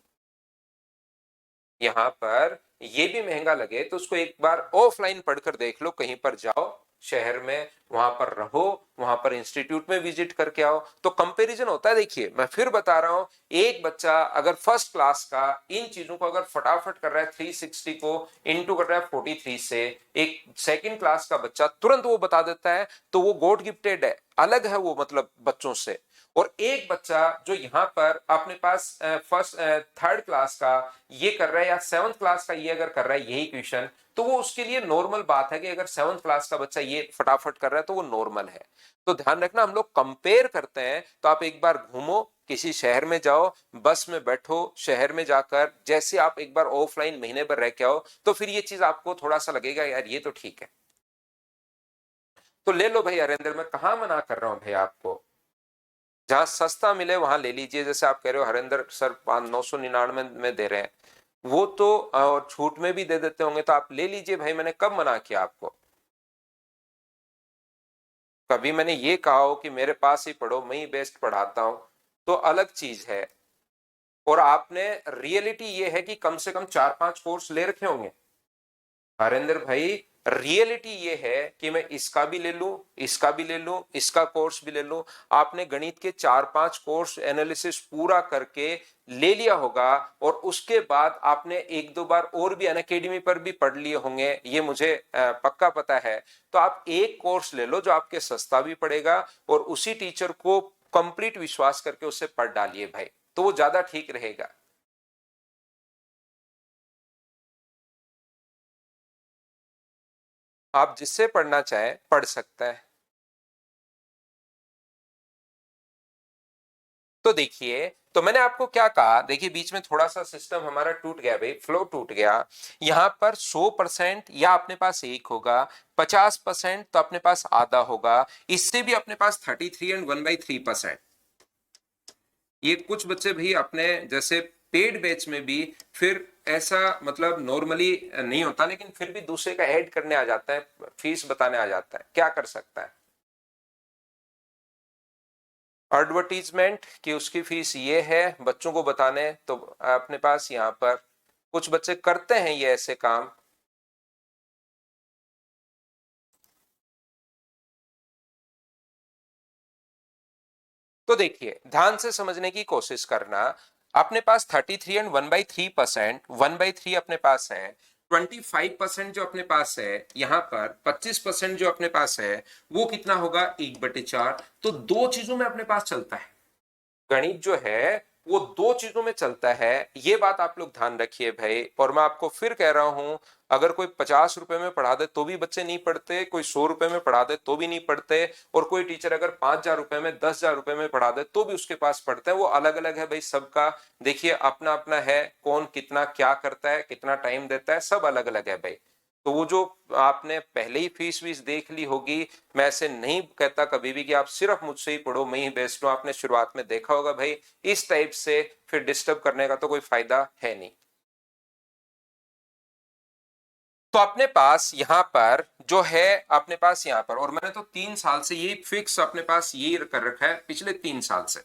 A: यहाँ पर ये भी महंगा लगे तो उसको एक बार ऑफलाइन पढ़कर देख लो, कहीं पर जाओ शहर में, वहां पर रहो, वहां पर इंस्टीट्यूट में विजिट करके आओ, तो कंपैरिजन होता है। देखिए मैं फिर बता रहा हूं, एक बच्चा अगर फर्स्ट क्लास का इन चीजों को अगर फटाफट कर रहा है, 360 को इंटू कर रहा है 43 से, एक सेकंड क्लास का बच्चा तुरंत वो बता देता है, तो वो गॉड गिफ्टेड है, अलग है वो, मतलब बच्चों से। और एक बच्चा जो यहाँ पर अपने पास फर्स्ट थर्ड क्लास का ये कर रहा है, या सेवंथ क्लास का ये अगर कर रहा है यही क्वेश्चन, तो वो उसके लिए नॉर्मल बात है कि अगर सेवंथ क्लास का बच्चा ये फटाफट कर रहा है तो वो नॉर्मल है। तो ध्यान रखना, हम लोग कंपेयर करते हैं, तो आप एक बार घूमो, किसी शहर में जाओ, बस में बैठो, शहर में जाकर जैसे आप एक बार ऑफलाइन महीने भर रह के आओ, तो फिर ये चीज आपको थोड़ा सा लगेगा यार ये तो ठीक है। तो ले लो भाई हरेंद्र, मैं कहाँ मना कर रहा हूँ भाई आपको, जहां सस्ता मिले वहां ले लीजिए। जैसे आप कह रहे हो हरेंद्र सर 999 में दे रहे हैं, वो तो और छूट में भी दे देते होंगे, तो आप ले लीजिए भाई, मैंने कब मना किया आपको? कभी मैंने ये कहा हो कि मेरे पास ही पढ़ो, मैं ही बेस्ट पढ़ाता हूं, तो अलग चीज है। और आपने रियलिटी ये है कि कम से कम 4-5 कोर्स ले रखे होंगे हरेंद्र भाई। रियलिटी ये है कि मैं इसका भी ले लूं, इसका भी ले लूं, इसका कोर्स भी ले लूं। आपने गणित के 4-5 कोर्स एनालिसिस पूरा करके ले लिया होगा, और उसके बाद आपने एक दो बार और भी अनअकैडमी पर भी पढ़ लिए होंगे, ये मुझे पक्का पता है। तो आप एक कोर्स ले लो जो आपके सस्ता भी पड़ेगा, और उसी टीचर को कंप्लीट विश्वास करके उससे पढ़ डालिए भाई, तो वो ज्यादा ठीक रहेगा। आप जिससे पढ़ना चाहे पढ़ सकता है। तो देखिए, तो मैंने आपको क्या कहा, देखिए बीच में थोड़ा सा सिस्टम हमारा टूट गया भाई, फ्लो टूट गया। यहां पर 100% या अपने पास एक होगा, 50% तो अपने पास आधा होगा, इससे भी अपने पास 33 एंड 1/3%। ये कुछ बच्चे भाई अपने जैसे पेड बैच में भी फिर ऐसा मतलब नॉर्मली नहीं होता, लेकिन फिर भी दूसरे का ऐड करने आ जाता है, फीस बताने आ जाता है, क्या कर सकता है। एडवर्टीजमेंट कि उसकी फीस ये है बच्चों को बताने, तो अपने पास यहाँ पर कुछ बच्चे करते हैं ये ऐसे काम। तो देखिए ध्यान से समझने की कोशिश करना, अपने पास 33 एंड 1/3%, 1/3 अपने पास है, 25% जो अपने पास है, यहाँ पर 25% जो अपने पास है, वो कितना होगा, 1/4। तो दो चीजों में अपने पास चलता है गणित जो है, वो दो चीजों में चलता है, ये बात आप लोग ध्यान रखिए भाई। और मैं आपको फिर कह रहा हूं, अगर कोई 50 रुपए में पढ़ा दे तो भी बच्चे नहीं पढ़ते, कोई 100 रुपए में पढ़ा दे तो भी नहीं पढ़ते, और कोई टीचर अगर 5,000 रुपए में 10,000 रुपए में पढ़ा दे तो भी उसके पास पढ़ते हैं। वो अलग अलग है भाई सबका, देखिए अपना अपना है, कौन कितना क्या करता है, कितना टाइम देता है, सब अलग अलग है भाई। तो वो जो आपने पहले ही फीस वीस देख ली होगी, मैं ऐसे नहीं कहता कभी भी कि आप सिर्फ मुझसे ही पढ़ो, मैं ही बेस्ट हूं, आपने शुरुआत में देखा होगा भाई, इस टाइप से फिर डिस्टर्ब करने का तो कोई फायदा है नहीं। तो अपने पास यहाँ पर जो है, अपने पास यहाँ पर, और मैंने तो 3 साल से यही फिक्स अपने पास यही कर रखा है, पिछले 3 साल से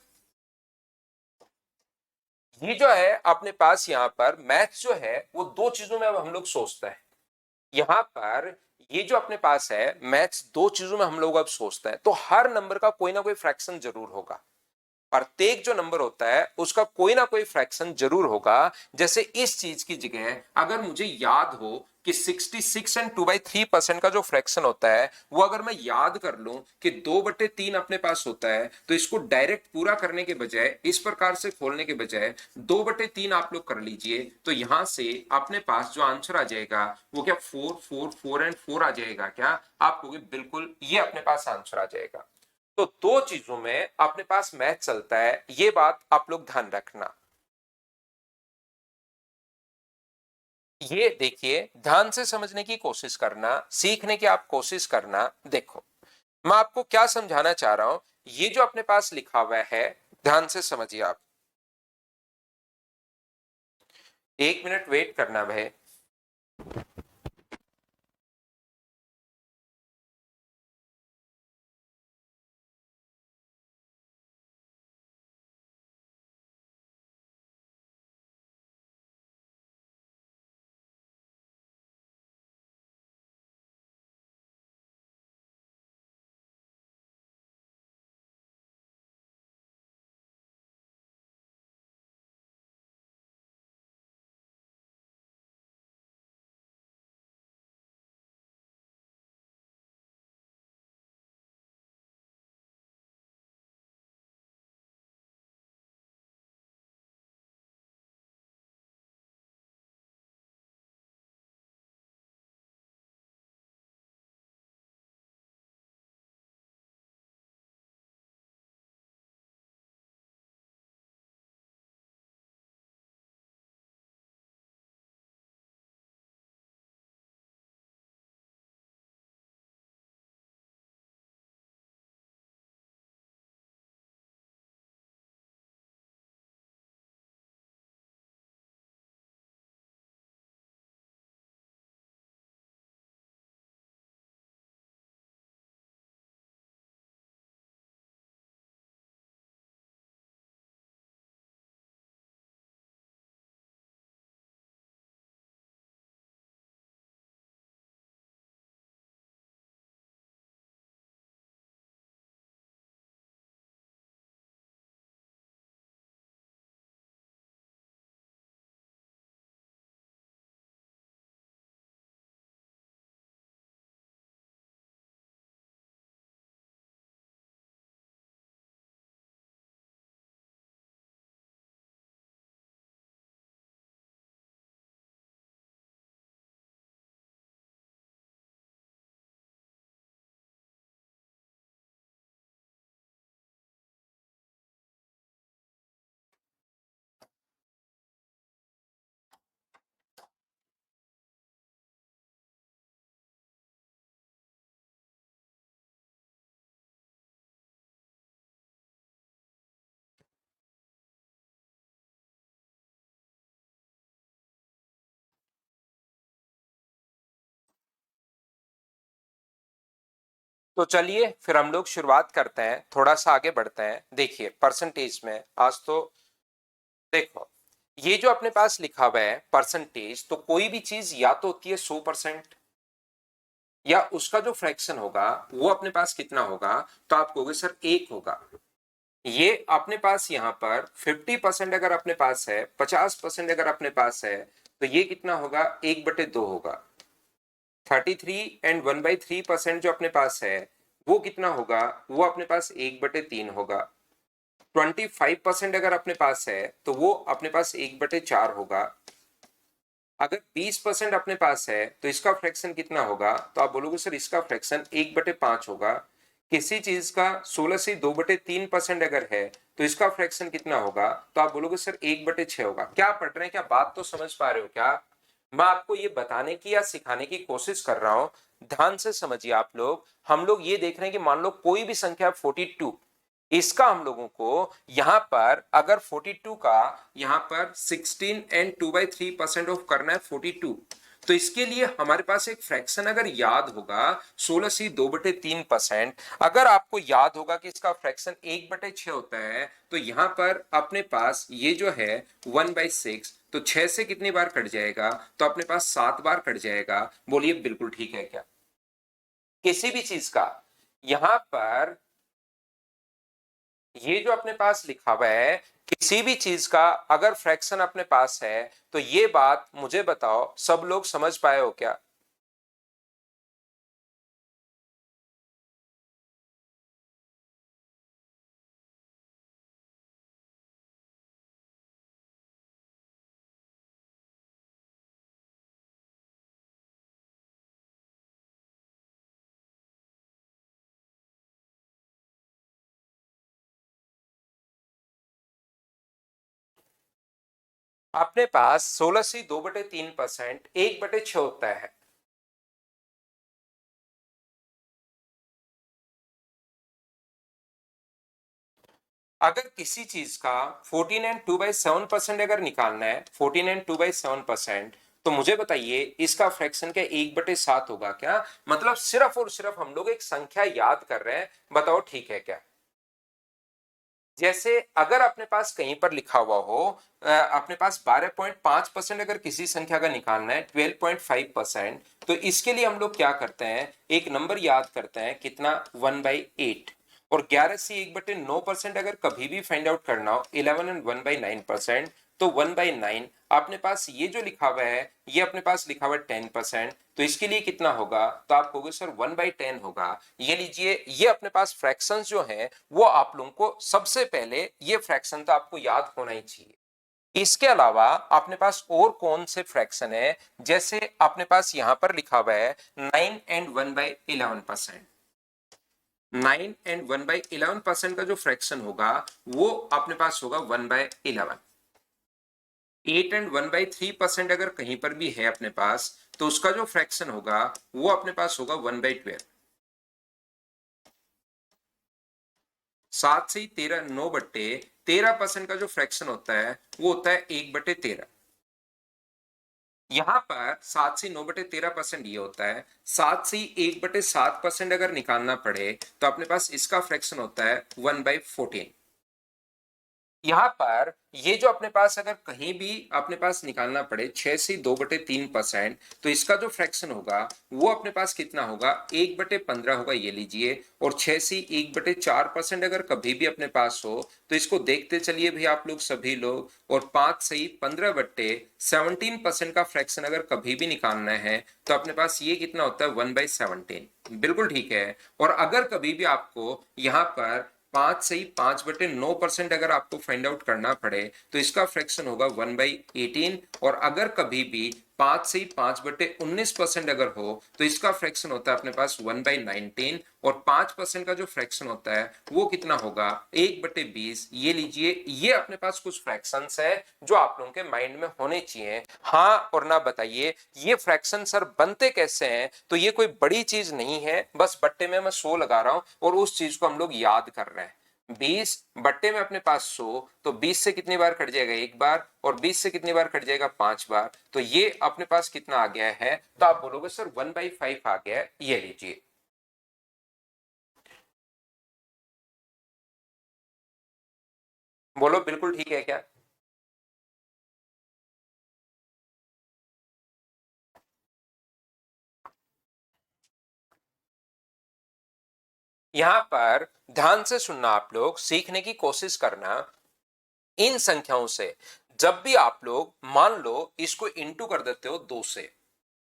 A: ये जो है अपने पास यहाँ पर मैथ्स जो है वो दो चीजों में अब हम लोग सोचते हैं। यहाँ पर ये जो अपने पास है मैथ्स दो चीजों में हम लोग अब सोचते हैं, तो हर नंबर का कोई ना कोई फ्रैक्शन जरूर होगा। प्रत्येक जो नंबर होता है उसका कोई ना कोई फ्रैक्शन जरूर होगा। जैसे इस चीज की जगह अगर मुझे याद हो कि 66 एंड 2/3% का जो फ्रैक्शन होता है वो अगर मैं याद कर लूं कि 2/3 अपने पास होता है, तो इसको डायरेक्ट पूरा करने के बजाय, इस प्रकार से खोलने के बजाय 2/3 आप लोग कर लीजिए, तो यहां से अपने पास जो आंसर आ जाएगा वो क्या 4 4 4 एंड 4 आ जाएगा। क्या आप कहोगे बिल्कुल ये अपने पास आंसर आ जाएगा। तो दो चीजों में अपने पास मैथ चलता है, ये बात आप लोग ध्यान रखना। ये देखिए, ध्यान से समझने की कोशिश करना, सीखने की आप कोशिश करना। देखो, मैं आपको क्या समझाना चाह रहा हूं, ये जो अपने पास लिखा हुआ है, ध्यान से समझिए आप। 1 मिनट वेट करना भाई। तो चलिए फिर हम लोग शुरुआत करते हैं, थोड़ा सा आगे बढ़ते हैं। देखिए, परसेंटेज में आज तो देखो, ये जो अपने पास लिखा हुआ है परसेंटेज, तो कोई भी चीज या तो होती है 100% या उसका जो फ्रैक्शन होगा वो अपने पास कितना होगा, तो आप कहोगे सर 1 होगा। ये अपने पास यहाँ पर 50% अगर अपने पास है, 50% अगर अपने पास है, तो ये कितना होगा, 1/2 होगा। 33 एंड 1/3% जो अपने पास है वो कितना होगा, वो अपने पास 1/3 होगा। 25% अगर अपने पास है तो वो अपने पास 1/4 होगा। अगर 20% अपने पास है तो इसका फ्रैक्शन कितना होगा, तो आप बोलोगे सर इसका फ्रैक्शन 1/5 होगा। किसी चीज का 16 से 2/3% अगर है तो इसका फ्रैक्शन कितना होगा, तो आप बोलोगे सर 1/6 होगा। क्या पढ़ रहे हैं, क्या बात तो समझ पा रहे हो क्या? मैं आपको ये बताने की या सिखाने की कोशिश कर रहा हूं, ध्यान से समझिए आप लोग। हम लोग ये देख रहे हैं कि मान लो कोई भी संख्या 42, इसका हम लोगों को यहां पर अगर 42 का यहां पर 16 एंड 2/3% ऑफ करना है 42, तो इसके लिए हमारे पास एक फ्रैक्शन अगर याद होगा 16 से 2/3%, अगर आपको याद होगा कि इसका फ्रैक्शन 1/6 होता है, तो यहां पर अपने पास ये जो है 1/6, तो 6 से कितनी बार कट जाएगा, तो अपने पास 7 बार कट जाएगा। बोलिए बिल्कुल ठीक है क्या? किसी भी चीज का यहां पर ये जो अपने पास लिखा हुआ है, किसी भी चीज का अगर फ्रैक्शन अपने पास है तो ये बात मुझे बताओ, सब लोग समझ पाए हो क्या? अपने पास 16 से 2/3% 1/6 होता है। अगर किसी चीज का 14 and 2/7% अगर निकालना है, 14 and 2/7%, तो मुझे बताइए इसका फ्रैक्शन क्या 1/7 होगा क्या? मतलब सिर्फ और सिर्फ हम लोग एक संख्या याद कर रहे हैं, बताओ ठीक है क्या? जैसे अगर अपने पास कहीं पर लिखा हुआ हो अपने पास 12.5% अगर किसी संख्या का निकालना है, 12.5%, तो इसके लिए हम लोग क्या करते हैं, एक नंबर याद करते हैं, कितना, 1/8। और 11 से 1/9% अगर कभी भी फाइंड आउट करना हो, 11 and 1/9%, तो 1/9। अपने पास ये जो लिखा हुआ है, ये अपने पास लिखा हुआ है 10%, तो इसके लिए कितना होगा, तो आप कहोगे सर 1/10 होगा। ये लीजिए, ये अपने पास फ्रैक्शंस जो हैं वो आप लोगों को सबसे पहले ये फ्रैक्शन तो आपको याद होना ही चाहिए। इसके अलावा अपने पास और कौन से फ्रैक्शन है, जैसे अपने पास यहां पर लिखा हुआ है 9 and 1/11%। 9 and 1/11% का जो फ्रैक्शन होगा वो अपने पास होगा 1/11। 8 and 1/3% अगर कहीं पर भी है अपने पास, तो उसका जो फ्रैक्शन होगा वो अपने पास होगा 1/12। 7 से 13, 9/13% का जो फ्रैक्शन होता है वो होता है 1/13। यहां पर 7 से 9/13% ये होता है। 7 से 1/7% अगर निकालना पड़े तो अपने पास इसका फ्रैक्शन होता है 1/14। यहां पर ये जो अपने पास अगर कहीं भी अपने पास निकालना पड़े 6 से 2/3%, तो इसका जो फ्रैक्शन होगा वो अपने पास कितना होगा, 1/15 होगा, ये लीजिए। और 6 से 1/4% अगर कभी भी अपने पास हो, तो इसको देखते चलिए भाई आप लोग सभी लोग। और 5 से 15/17% का फ्रैक्शन अगर कभी भी निकालना है, तो अपने पास ये कितना होता है, 1/17। बिल्कुल ठीक है। और अगर कभी भी आपको यहाँ पर 5 से 5/9% अगर आपको फाइंड आउट करना पड़े, तो इसका फ्रैक्शन होगा 1/18। और अगर कभी भी 5 से 5/19% अगर हो, तो इसका फ्रैक्शन होता है अपने पास 1/19। और 5% का जो फ्रैक्शन होता है वो कितना होगा, 1/20। ये लीजिए, ये अपने पास कुछ फ्रैक्शंस है जो आप लोगों के माइंड में होने चाहिए। हाँ और ना बताइए, ये फ्रैक्शन सर बनते कैसे हैं? तो ये कोई बड़ी चीज नहीं है, बस बट्टे में मैं 100 लगा रहा हूं और उस चीज को हम लोग याद कर रहे हैं। 20 बट्टे में अपने पास 100, तो 20 से कितनी बार कट जाएगा, एक बार। और 20 से कितनी बार कट जाएगा, 5 बार। तो ये अपने पास कितना आ गया है, तो आप बोलोगे सर 1/5 आ गया है, ये लीजिए। बोलो बिल्कुल ठीक है क्या? यहां पर ध्यान से सुनना, आप लोग सीखने की कोशिश करना। इन संख्याओं से जब भी आप लोग मान लो इसको इंटू कर देते हो 2 से,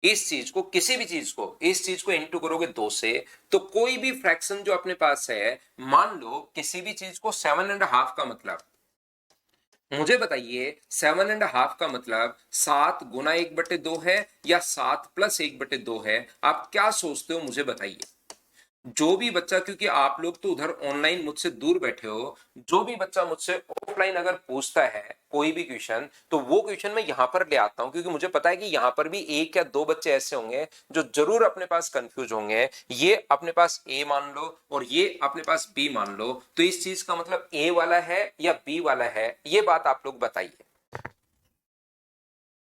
A: इस चीज को, किसी भी चीज को, इस चीज को इंटू करोगे 2 से, तो कोई भी फ्रैक्शन जो अपने पास है, मान लो किसी भी चीज को 7.5 का मतलब, मुझे बताइए 7.5 का मतलब 7 × 1/2 है या 7 + 1/2 है? आप क्या सोचते हो, मुझे बताइए। जो भी बच्चा, क्योंकि आप लोग तो उधर ऑनलाइन मुझसे दूर बैठे हो, जो भी बच्चा मुझसे ऑफलाइन अगर पूछता है कोई भी क्वेश्चन, तो वो क्वेश्चन मैं यहां पर ले आता हूं, क्योंकि मुझे पता है कि यहां पर भी एक या दो बच्चे ऐसे होंगे जो जरूर अपने पास कंफ्यूज होंगे। ये अपने पास ए मान लो और ये अपने पास बी मान लो, तो इस चीज का मतलब ए वाला है या बी वाला है, ये बात आप लोग बताइए।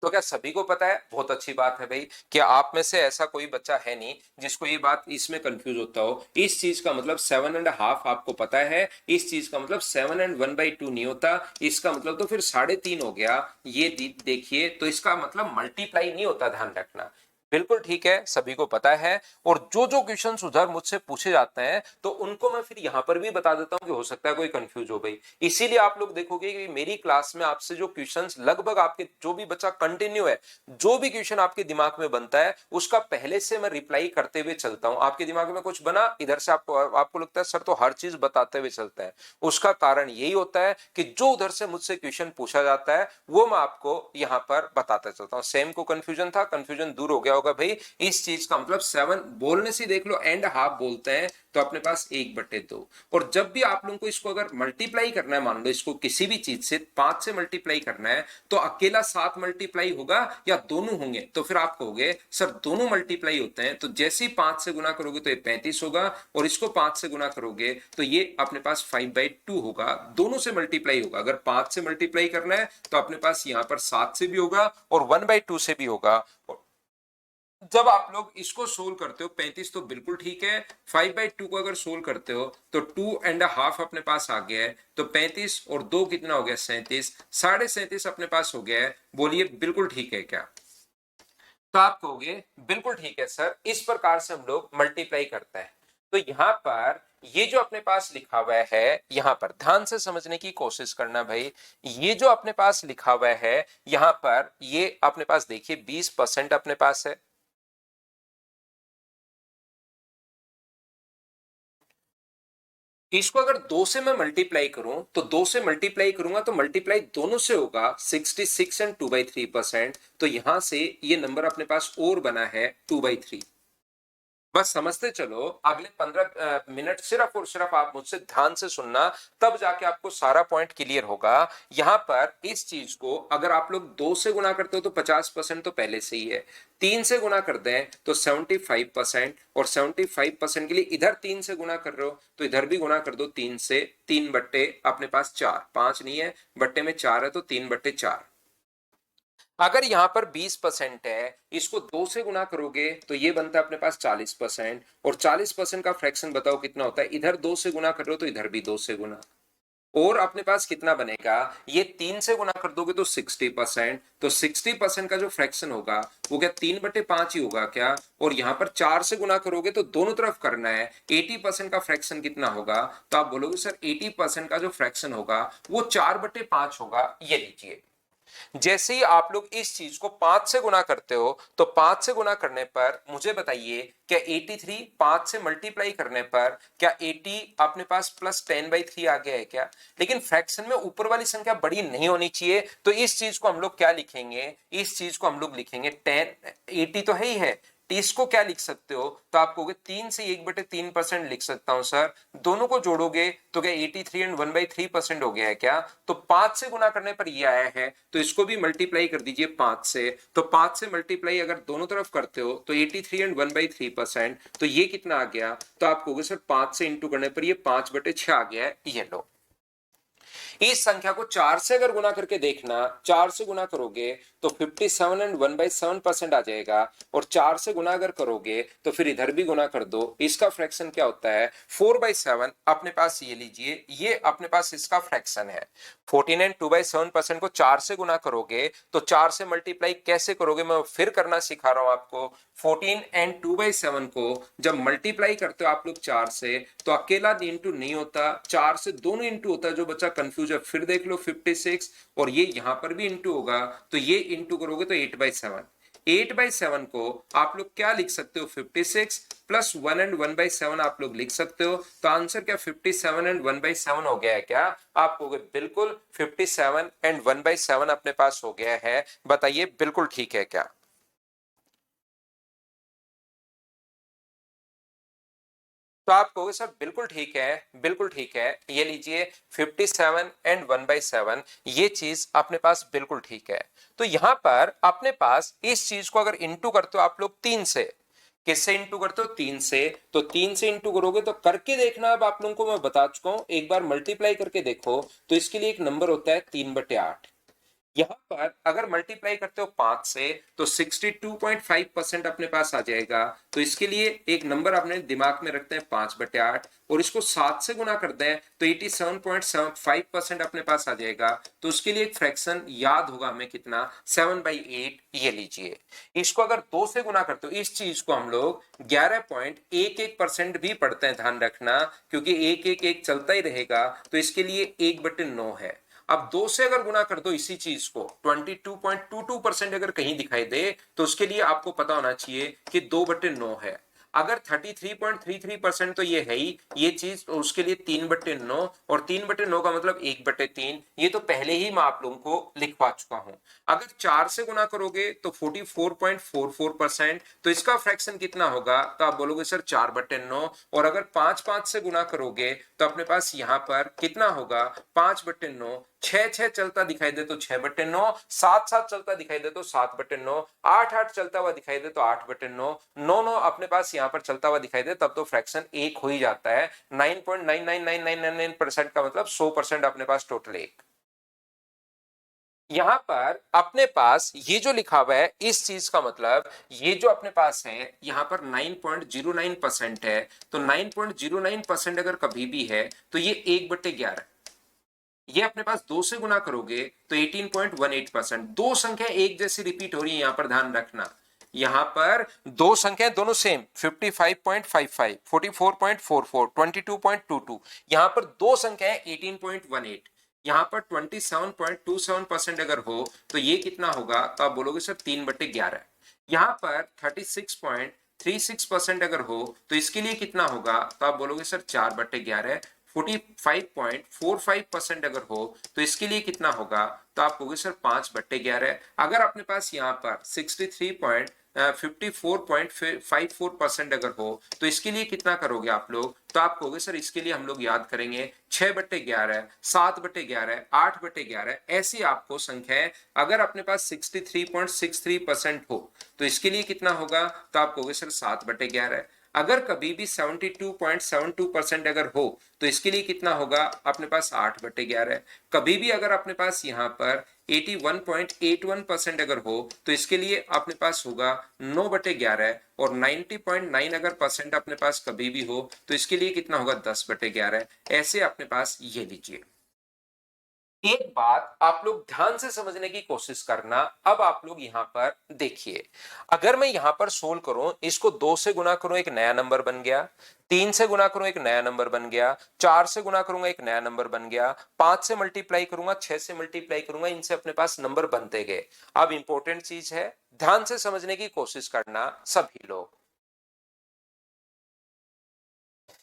A: तो क्या सभी को पता है? बहुत अच्छी बात है भाई। क्या आप में से ऐसा कोई बच्चा है नहीं जिसको ये बात इसमें कंफ्यूज होता हो? इस चीज का मतलब 7.5 आपको पता है, इस चीज का मतलब 7 and 1/2 नहीं होता, इसका मतलब तो फिर 3.5 हो गया। ये देखिए, तो इसका मतलब मल्टीप्लाई नहीं होता, ध्यान रखना। बिल्कुल ठीक है, सभी को पता है। और जो जो क्वेश्चन उधर मुझसे पूछे जाते हैं तो उनको मैं फिर यहाँ पर भी बता देता हूँ कि हो सकता है कोई कंफ्यूज हो गई। इसीलिए आप लोग देखोगे कि मेरी क्लास में आपसे जो क्वेश्चंस लगभग आपके जो भी बच्चा कंटिन्यू है, जो भी क्वेश्चन आपके दिमाग में बनता है उसका पहले से मैं रिप्लाई करते हुए चलता हूँ। आपके दिमाग में कुछ बना, इधर से आपको लगता है सर तो हर चीज बताते हुए चलता है, उसका कारण यही होता है कि जो उधर से मुझसे क्वेश्चन पूछा जाता है वो मैं आपको यहाँ पर बताता चलता हूँ। सेम को कंफ्यूजन था, कंफ्यूजन दूर हो गया होगा भाई। इस चीज का मतलब 7 बोलने से देख लो एंड हाफ बोलते हैं तो अपने पास 1/2। और जब भी आप लोगों को इसको अगर मल्टीप्लाई करना है, मान लो इसको किसी भी चीज से 5 से मल्टीप्लाई करना है, तो अकेला 7 मल्टीप्लाई होगा या दोनों होंगे? तो फिर आप कहोगे सर दोनों मल्टीप्लाई होते हैं, तो जैसे ही 5 से गुना करोगे तो ये 35 होगा, और इसको 5 से गुना करोगे तो ये अपने पास 5/2 होगा। दोनों से मल्टीप्लाई होगा। अगर 5 से मल्टीप्लाई करना है तो अपने पास यहां पर 7 से भी होगा और 1/2 से भी होगा। जब आप लोग इसको सोल्व करते हो 35 तो बिल्कुल ठीक है। 5/2 को अगर सोल्व करते हो तो 2.5 अपने पास आ गया है, तो 35 और 2 कितना हो गया? 37। 37.5 अपने पास हो गया है। बोलिए बिल्कुल ठीक है क्या? तो आप कहोगे बिल्कुल ठीक है सर, इस प्रकार से हम लोग मल्टीप्लाई करते हैं। तो यहां पर ये जो अपने पास लिखा हुआ है, यहां पर ध्यान से समझने की कोशिश करना भाई। ये जो अपने पास लिखा हुआ है यहां पर, ये अपने पास देखिए 20% अपने पास है। इसको अगर 2 से मैं मल्टीप्लाई करूं तो 2 से मल्टीप्लाई करूंगा तो मल्टीप्लाई दोनों से होगा 66 एंड 2/3%। तो यहां से ये नंबर अपने पास और बना है 2/3। बस समझते चलो, अगले 15 मिनट सिर्फ और सिर्फ आप मुझसे ध्यान से सुनना, तब जाके आपको सारा पॉइंट क्लियर होगा। यहां पर इस चीज को अगर आप लोग 2 से गुना करते हो तो 50% तो पहले से ही है। 3 से गुना कर दें तो 75%, और 75% के लिए इधर 3 से गुना कर रहे हो तो इधर भी गुना कर दो 3 से। 3/, अपने पास 4, 5 नहीं है, बट्टे में 4 है तो 3/4। अगर यहां पर 20% है, इसको 2 से गुना करोगे तो ये बनता है अपने पास 40%। और 40% का फ्रैक्शन बताओ कितना होता है? इधर 2 से गुना कर रहे हो तो इधर भी 2 से गुना। और अपने पास कितना बनेगा? ये 3 से गुना कर दोगे तो 60%। तो 60% का जो फ्रैक्शन होगा वो क्या 3/5 ही होगा क्या? और यहां पर 4 से गुना करोगे तो दोनों तरफ करना है। 80% का फ्रैक्शन कितना होगा? तो आप बोलोगे सर 80% का जो फ्रैक्शन होगा वो 4/5 होगा। ये लीजिए, जैसे ही आप लोग इस चीज को 5 से गुना करते हो तो 5 से गुना करने पर मुझे बताइए क्या 83 5 से मल्टीप्लाई करने पर क्या 80 अपने पास प्लस 10/3 आ गया है क्या? लेकिन फ्रैक्शन में ऊपर वाली संख्या बड़ी नहीं होनी चाहिए, तो इस चीज को हम लोग क्या लिखेंगे? इस चीज को हम लोग लिखेंगे 10। 80 तो है ही है, इसको क्या लिख सकते हो? तो आप कहोगे 3 से 1/3% लिख सकता हूं सर। दोनों को जोड़ोगे तो क्या 83 एंड 1/3% हो गया है क्या? तो 5 से गुना करने पर ये आया है, तो इसको भी मल्टीप्लाई कर दीजिए 5 से। तो 5 से मल्टीप्लाई अगर दोनों तरफ करते हो तो 83 एंड 1/3%, तो ये कितना आ गया? तो आप कहोगे सर 5 से इंटू करने पर ये 5/6 आ गया है। ये लो, इस संख्या को 4 से अगर गुना करके देखना, 4 से गुना करोगे तो 57 एंड 1/7% आ जाएगा। और 4 से गुना अगर करोगे तो फिर इधर भी गुना कर दो। इसका फ्रैक्शन क्या होता है? 4/7 अपने पास, ये लीजिए, ये अपने पास इसका फ्रैक्शन है। 14 एंड 2/7% को 4 से गुना करोगे तो 4 से मल्टीप्लाई कैसे करोगे मैं फिर करना सिखा रहा हूं आपको। 14 एंड 2/7 को जब मल्टीप्लाई करते हो आप लोग 4 से, तो अकेला इंटू नहीं होता, 4 से दोनों इंटू होता है। जो बच्चा कंफ्यूज है फिर देख लो 56, और ये यहां पर भी इंटू होगा, तो ये इंटू करोगे तो 8/7। 8/7 को आप लोग क्या लिख सकते हो? 56 प्लस 1 एंड 1/7 आप लोग लिख सकते हो। तो आंसर क्या 57 एंड 1/7 हो गया है क्या? आप कहोगे बिल्कुल 57 एंड 1/7 अपने पास हो गया है। बताइए बिल्कुल ठीक है क्या? तो आप कहोगे सर बिल्कुल ठीक है, बिल्कुल ठीक है। ये लीजिए 57 एंड 1/7, ये चीज अपने पास बिल्कुल ठीक है। तो यहां पर अपने पास इस चीज को अगर इंटू करते हो आप लोग 3 से, किससे इंटू करते हो? 3 से। तो 3 से इंटू करोगे तो करके देखना, अब आप लोगों को मैं बता चुका हूं, एक बार मल्टीप्लाई करके देखो। तो इसके लिए एक नंबर होता है 3/8। यहां पर अगर मल्टीप्लाई करते हो 5 से तो 62.5% अपने पास आ जाएगा। तो इसके लिए एक नंबर अपने दिमाग में रखते हैं 5/8 और इसको 7 से गुना करते हैं तो 87.75% अपने पास आ जाएगा। तो उसके लिए एक फ्रैक्शन याद होगा हमें कितना, 7/8 ये लीजिए। इसको अगर 2 से गुना करते हो, इस चीज को हम लोग 11.11% भी पढ़ते हैं, ध्यान रखना, क्योंकि 1 1 1 चलता ही रहेगा। तो इसके लिए 1/9 है। अब 2 से अगर गुना कर दो इसी चीज को 22.22% अगर कहीं दिखाई दे तो उसके लिए आपको पता होना चाहिए कि 2/9 है। अगर 33.33% तो ये है ही ये चीज, तो उसके लिए 3/9, और 3/9 का मतलब 1/3। ये तो पहले ही मैं आप लोगों को लिखवा चुका हूं। अगर 4 से गुना करोगे तो 44.44%। तो इसका फ्रैक्शन कितना होगा, तो आप बोलोगे सर 4/9। और अगर 5 से गुना करोगे तो अपने पास यहां पर कितना होगा, 5/9। 6 चलता दिखाई दे तो 6/9, 7 चलता दिखाई दे तो 7/9, 8 चलता हुआ दिखाई दे तो 8/9, 9 अपने पास यहां पर चलता हुआ दिखाई दे तब तो फ्रैक्शन एक हो ही जाता है। 9.99999% का मतलब 100% अपने पास टोटल एक। यहां पर अपने पास ये जो लिखा हुआ है इस चीज का मतलब, ये जो अपने पास है यहां पर 9.09% है। तो 9.09% अगर कभी भी है तो ये 1/11। ये अपने पास 2 से गुना करोगे तो 18.18%। दो संख्या एक जैसी रिपीट हो रही है, यहां पर ध्यान रखना। यहां पर दो संख्याएं दोनों सेम, 55.55, 44.44, 22.22। यहां पर दो संख्याएं 18.18। यहां पर 27.27% अगर हो तो ये कितना होगा, तो आप बोलोगे सर 3/11। यहां पर 36.36% अगर हो तो इसके लिए कितना होगा, तो आप बोलोगे सर 4/11। 45.45% अगर हो तो इसके लिए कितना होगा, तो आप कहोगे सर 5/11। अगर अपने पास यहाँ पर 54.54% अगर हो तो इसके लिए कितना करोगे आप लोग, तो आप कहोगे सर इसके लिए हम लोग याद करेंगे 6/11, 7/11, 8/11। ऐसी आपको संख्याएं अगर अपने पास 63.63% हो तो इसके लिए कितना होगा, तो आप कहोगे सर 7/11। अगर कभी भी 72.72% अगर हो तो इसके लिए कितना होगा, अपने पास 8/11। कभी भी अगर अपने पास यहाँ पर 81.81% अगर हो तो इसके लिए अपने पास होगा 9/11। और 90.9 अगर परसेंट अपने पास कभी भी हो तो इसके लिए कितना होगा, 10/11। ऐसे अपने पास ये लीजिए। एक बात आप लोग ध्यान से समझने की कोशिश करना। अब आप लोग यहां पर देखिए, अगर मैं यहां पर सोल्व करूं, इसको 2 से गुना करूं एक नया नंबर बन गया, 3 से गुना करूं एक नया नंबर बन गया, 4 से गुना करूंगा एक नया नंबर बन गया, 5 से मल्टीप्लाई करूंगा, 6 से मल्टीप्लाई करूंगा, इनसे अपने पास नंबर बनते गए। अब इंपॉर्टेंट चीज है, ध्यान से समझने की कोशिश करना सभी लोग।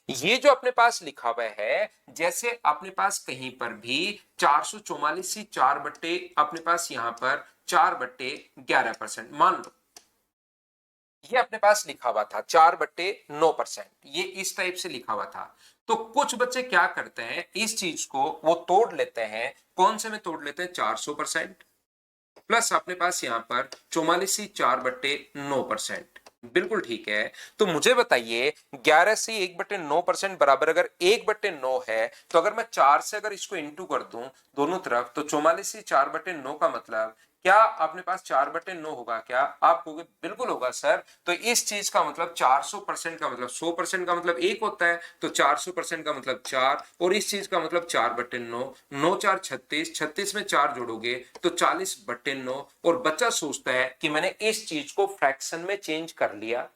A: ये जो अपने पास लिखा हुआ है, जैसे अपने पास कहीं पर भी 444 सी 4 अपने पास यहां पर 4/11% मान लो, ये अपने पास लिखा हुआ था 4/9%, ये इस टाइप से लिखा हुआ था। तो कुछ बच्चे क्या करते हैं, इस चीज को वो तोड़ लेते हैं। कौन से में तोड़ लेते हैं, 400% प्लस अपने पास यहां पर 44 4/9%। बिल्कुल ठीक है। तो मुझे बताइए, 11 से 1/9% बराबर अगर 1/9 है, तो अगर मैं 4 से अगर इसको इंटू कर दूं दोनों तरफ, तो 44 से 4/9 का मतलब क्या अपने पास 4/9 होगा क्या, आप कहोगे बिल्कुल होगा सर। तो इस चीज का मतलब 400% का मतलब 100% का मतलब एक होता है, तो 400% का मतलब 4, और इस चीज का मतलब 4/9। 9 4 36, 36 में 4 जोड़ोगे तो 40/9। और बच्चा सोचता है कि मैंने इस चीज को फ्रैक्शन में चेंज कर लिया,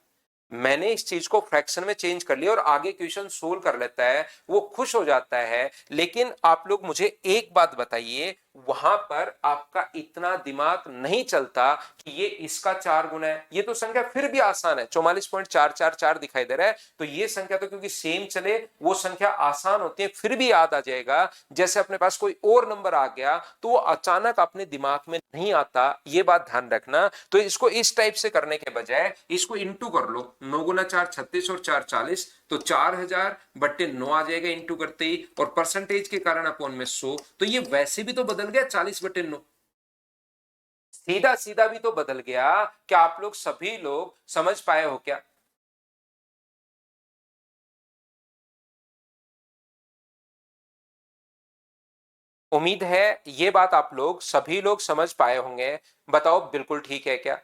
A: मैंने इस चीज को फ्रैक्शन में चेंज कर लिया और आगे क्वेश्चन सोल्व कर लेता है, वो खुश हो जाता है। लेकिन आप लोग मुझे एक बात बताइए, वहां पर आपका इतना दिमाग नहीं चलता कि ये इसका 4 गुना है। ये तो संख्या फिर भी आसान है, 44.444 दिखाई दे रहा है, तो ये संख्या तो क्योंकि सेम चले वो संख्या आसान होती है, फिर भी याद आ जाएगा। जैसे अपने पास कोई और नंबर आ गया तो वो अचानक अपने दिमाग में नहीं आता, ये बात ध्यान रखना। तो इसको इस टाइप से करने के बजाय इसको इंटू कर लो, 9 गुना 4 36 और 4 40, तो 4000/9 आ जाएगा इंटू करते ही, और परसेंटेज के कारण अपॉन में 100। तो ये वैसे भी तो बदल गया 40/9, सीधा सीधा भी तो बदल गया। क्या आप लोग सभी लोग समझ पाए हो क्या? उम्मीद है ये बात आप लोग सभी लोग समझ पाए होंगे। बताओ बिल्कुल ठीक है क्या?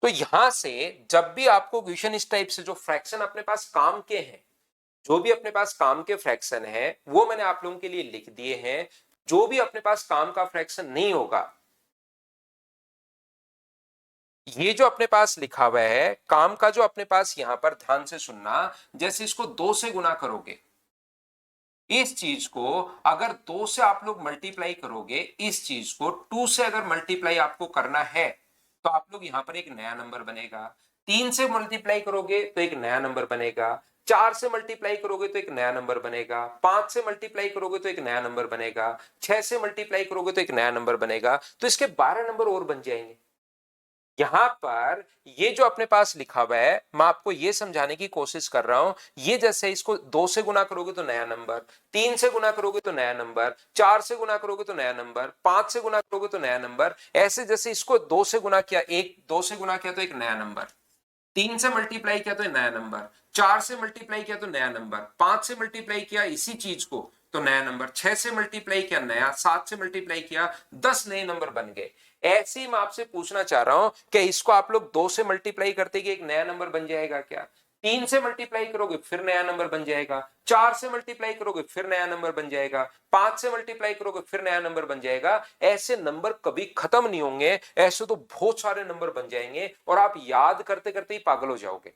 A: तो यहां से जब भी आपको क्वेश्चन इस टाइप से जो फ्रैक्शन अपने पास काम के हैं, जो भी अपने पास काम के फ्रैक्शन है वो मैंने आप लोगों के लिए लिख दिए हैं। जो भी अपने पास काम का फ्रैक्शन नहीं होगा, ये जो अपने पास लिखा हुआ है काम का, जो अपने पास यहां पर ध्यान से सुनना, जैसे इसको 2 से गुना करोगे, इस चीज को अगर 2 से आप लोग मल्टीप्लाई करोगे, इस चीज को 2 से अगर मल्टीप्लाई आपको करना है तो आप लोग यहां पर एक नया नंबर बनेगा। 3 से मल्टीप्लाई करोगे तो एक नया नंबर बनेगा। 4 से मल्टीप्लाई करोगे तो एक नया नंबर बनेगा। 5 से मल्टीप्लाई करोगे तो एक नया नंबर बनेगा। 6 से मल्टीप्लाई करोगे तो एक नया नंबर बनेगा। तो इसके 12 नंबर और बन जाएंगे। यहां पर ये जो अपने पास लिखा हुआ है, मैं आपको ये समझाने की कोशिश कर रहा हूं। ये जैसे इसको 2 से गुना करोगे तो नया नंबर, 3 से गुना करोगे तो नया नंबर, 4 से गुना करोगे तो नया नंबर, 5 से गुना करोगे तो नया नंबर, ऐसे जैसे इसको 2 से गुना किया, 2 से गुना किया तो एक नया नंबर, 3 से मल्टीप्लाई किया तो नया नंबर, 4 से मल्टीप्लाई किया तो नया नंबर, 5 से मल्टीप्लाई किया इसी चीज को तो नया नंबर, 6 से मल्टीप्लाई किया नया, 7 से मल्टीप्लाई किया 10 नए नंबर बन गए। ऐसे ही मैं आपसे पूछना चाह रहा हूं कि इसको आप लोग 2 से मल्टीप्लाई करते कि एक नया नंबर बन जाएगा क्या? 3 से मल्टीप्लाई करोगे फिर नया नंबर बन जाएगा। 4 से मल्टीप्लाई करोगे फिर नया नंबर बन जाएगा। 5 से मल्टीप्लाई करोगे फिर नया नंबर बन जाएगा। ऐसे नंबर कभी खत्म नहीं होंगे। ऐसे तो बहुत सारे नंबर बन जाएंगे और आप याद करते करते ही पागल हो जाओगे।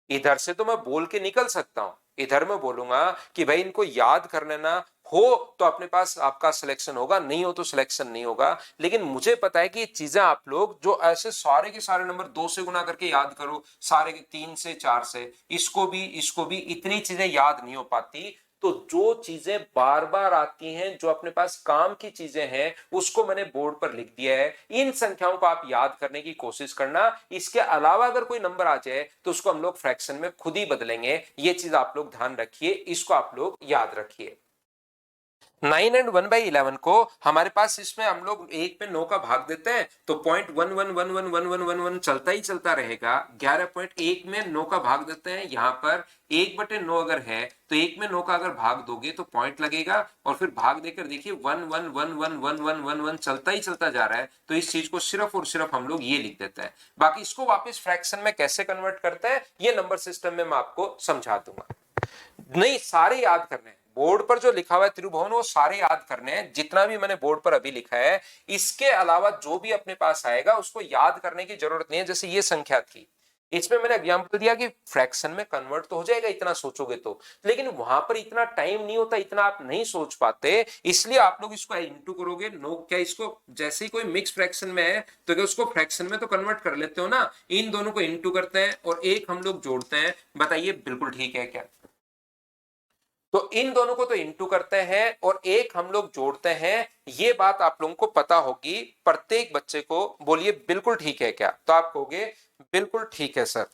A: इधर से तो मैं बोल के निकल सकता हूं, इधर मैं बोलूंगा कि भाई इनको याद कर लेना, हो तो अपने पास आपका सिलेक्शन होगा, नहीं हो तो सिलेक्शन नहीं होगा। लेकिन मुझे पता है कि ये चीजें आप लोग जो ऐसे सारे के सारे नंबर 2 से गुना करके याद करो, सारे के 3 से 4 से, इसको भी इतनी चीजें याद नहीं हो पाती। तो जो चीजें बार बार आती हैं, जो अपने पास काम की चीजें हैं, उसको मैंने बोर्ड पर लिख दिया है। इन संख्याओं को आप याद करने की कोशिश करना। इसके अलावा अगर कोई नंबर आ जाए तो उसको हम लोग फ्रैक्शन में खुद ही बदलेंगे। ये चीज आप लोग ध्यान रखिए, इसको आप लोग याद रखिए। 9 एंड 1/11 को हमारे पास, इसमें हम लोग एक पे 9 का भाग देते हैं तो 0.11111111 चलता ही चलता रहेगा। 11.1 में 9 का भाग देते हैं, यहां पर 1/9 अगर है तो 1 में 9 का अगर भाग दोगे तो पॉइंट लगेगा। और फिर भाग देकर देखिए 11111111 चलता ही चलता जा रहा है। तो इस चीज को सिर्फ और सिर्फ हम लोग ये लिख देते हैं। बाकी इसको वापस फ्रैक्शन में कैसे कन्वर्ट करते हैं ये नंबर सिस्टम में मैं आपको समझा दूंगा। नहीं, सारे याद करने हैं। बोर्ड पर जो लिखा हुआ है त्रिभुवन वो सारे याद करने हैं, जितना भी मैंने बोर्ड पर अभी लिखा है। इसके अलावा जो भी अपने पास आएगा उसको याद करने की जरूरत नहीं है। जैसे ये संख्या थी, इसमें मैंने एग्जांपल दिया कि फ्रैक्शन में कन्वर्ट तो हो जाएगा इतना सोचोगे तो, लेकिन वहां पर इतना टाइम नहीं होता, इतना आप नहीं सोच पाते। इसलिए आप लोग इसको इंटू करोगे। नो क्या इसको जैसे ही कोई मिक्स फ्रैक्शन में है तो क्या उसको फ्रैक्शन में तो कन्वर्ट कर लेते हो ना। इन दोनों को इंटू करते हैं और एक हम लोग जोड़ते हैं। बताइए बिल्कुल ठीक है क्या? तो इन दोनों को तो इंटू करते हैं और एक हम लोग जोड़ते हैं। ये बात आप लोगों को पता होगी। प्रत्येक बच्चे को बोलिए बिल्कुल ठीक है क्या, तो आप कहोगे बिल्कुल ठीक है सर।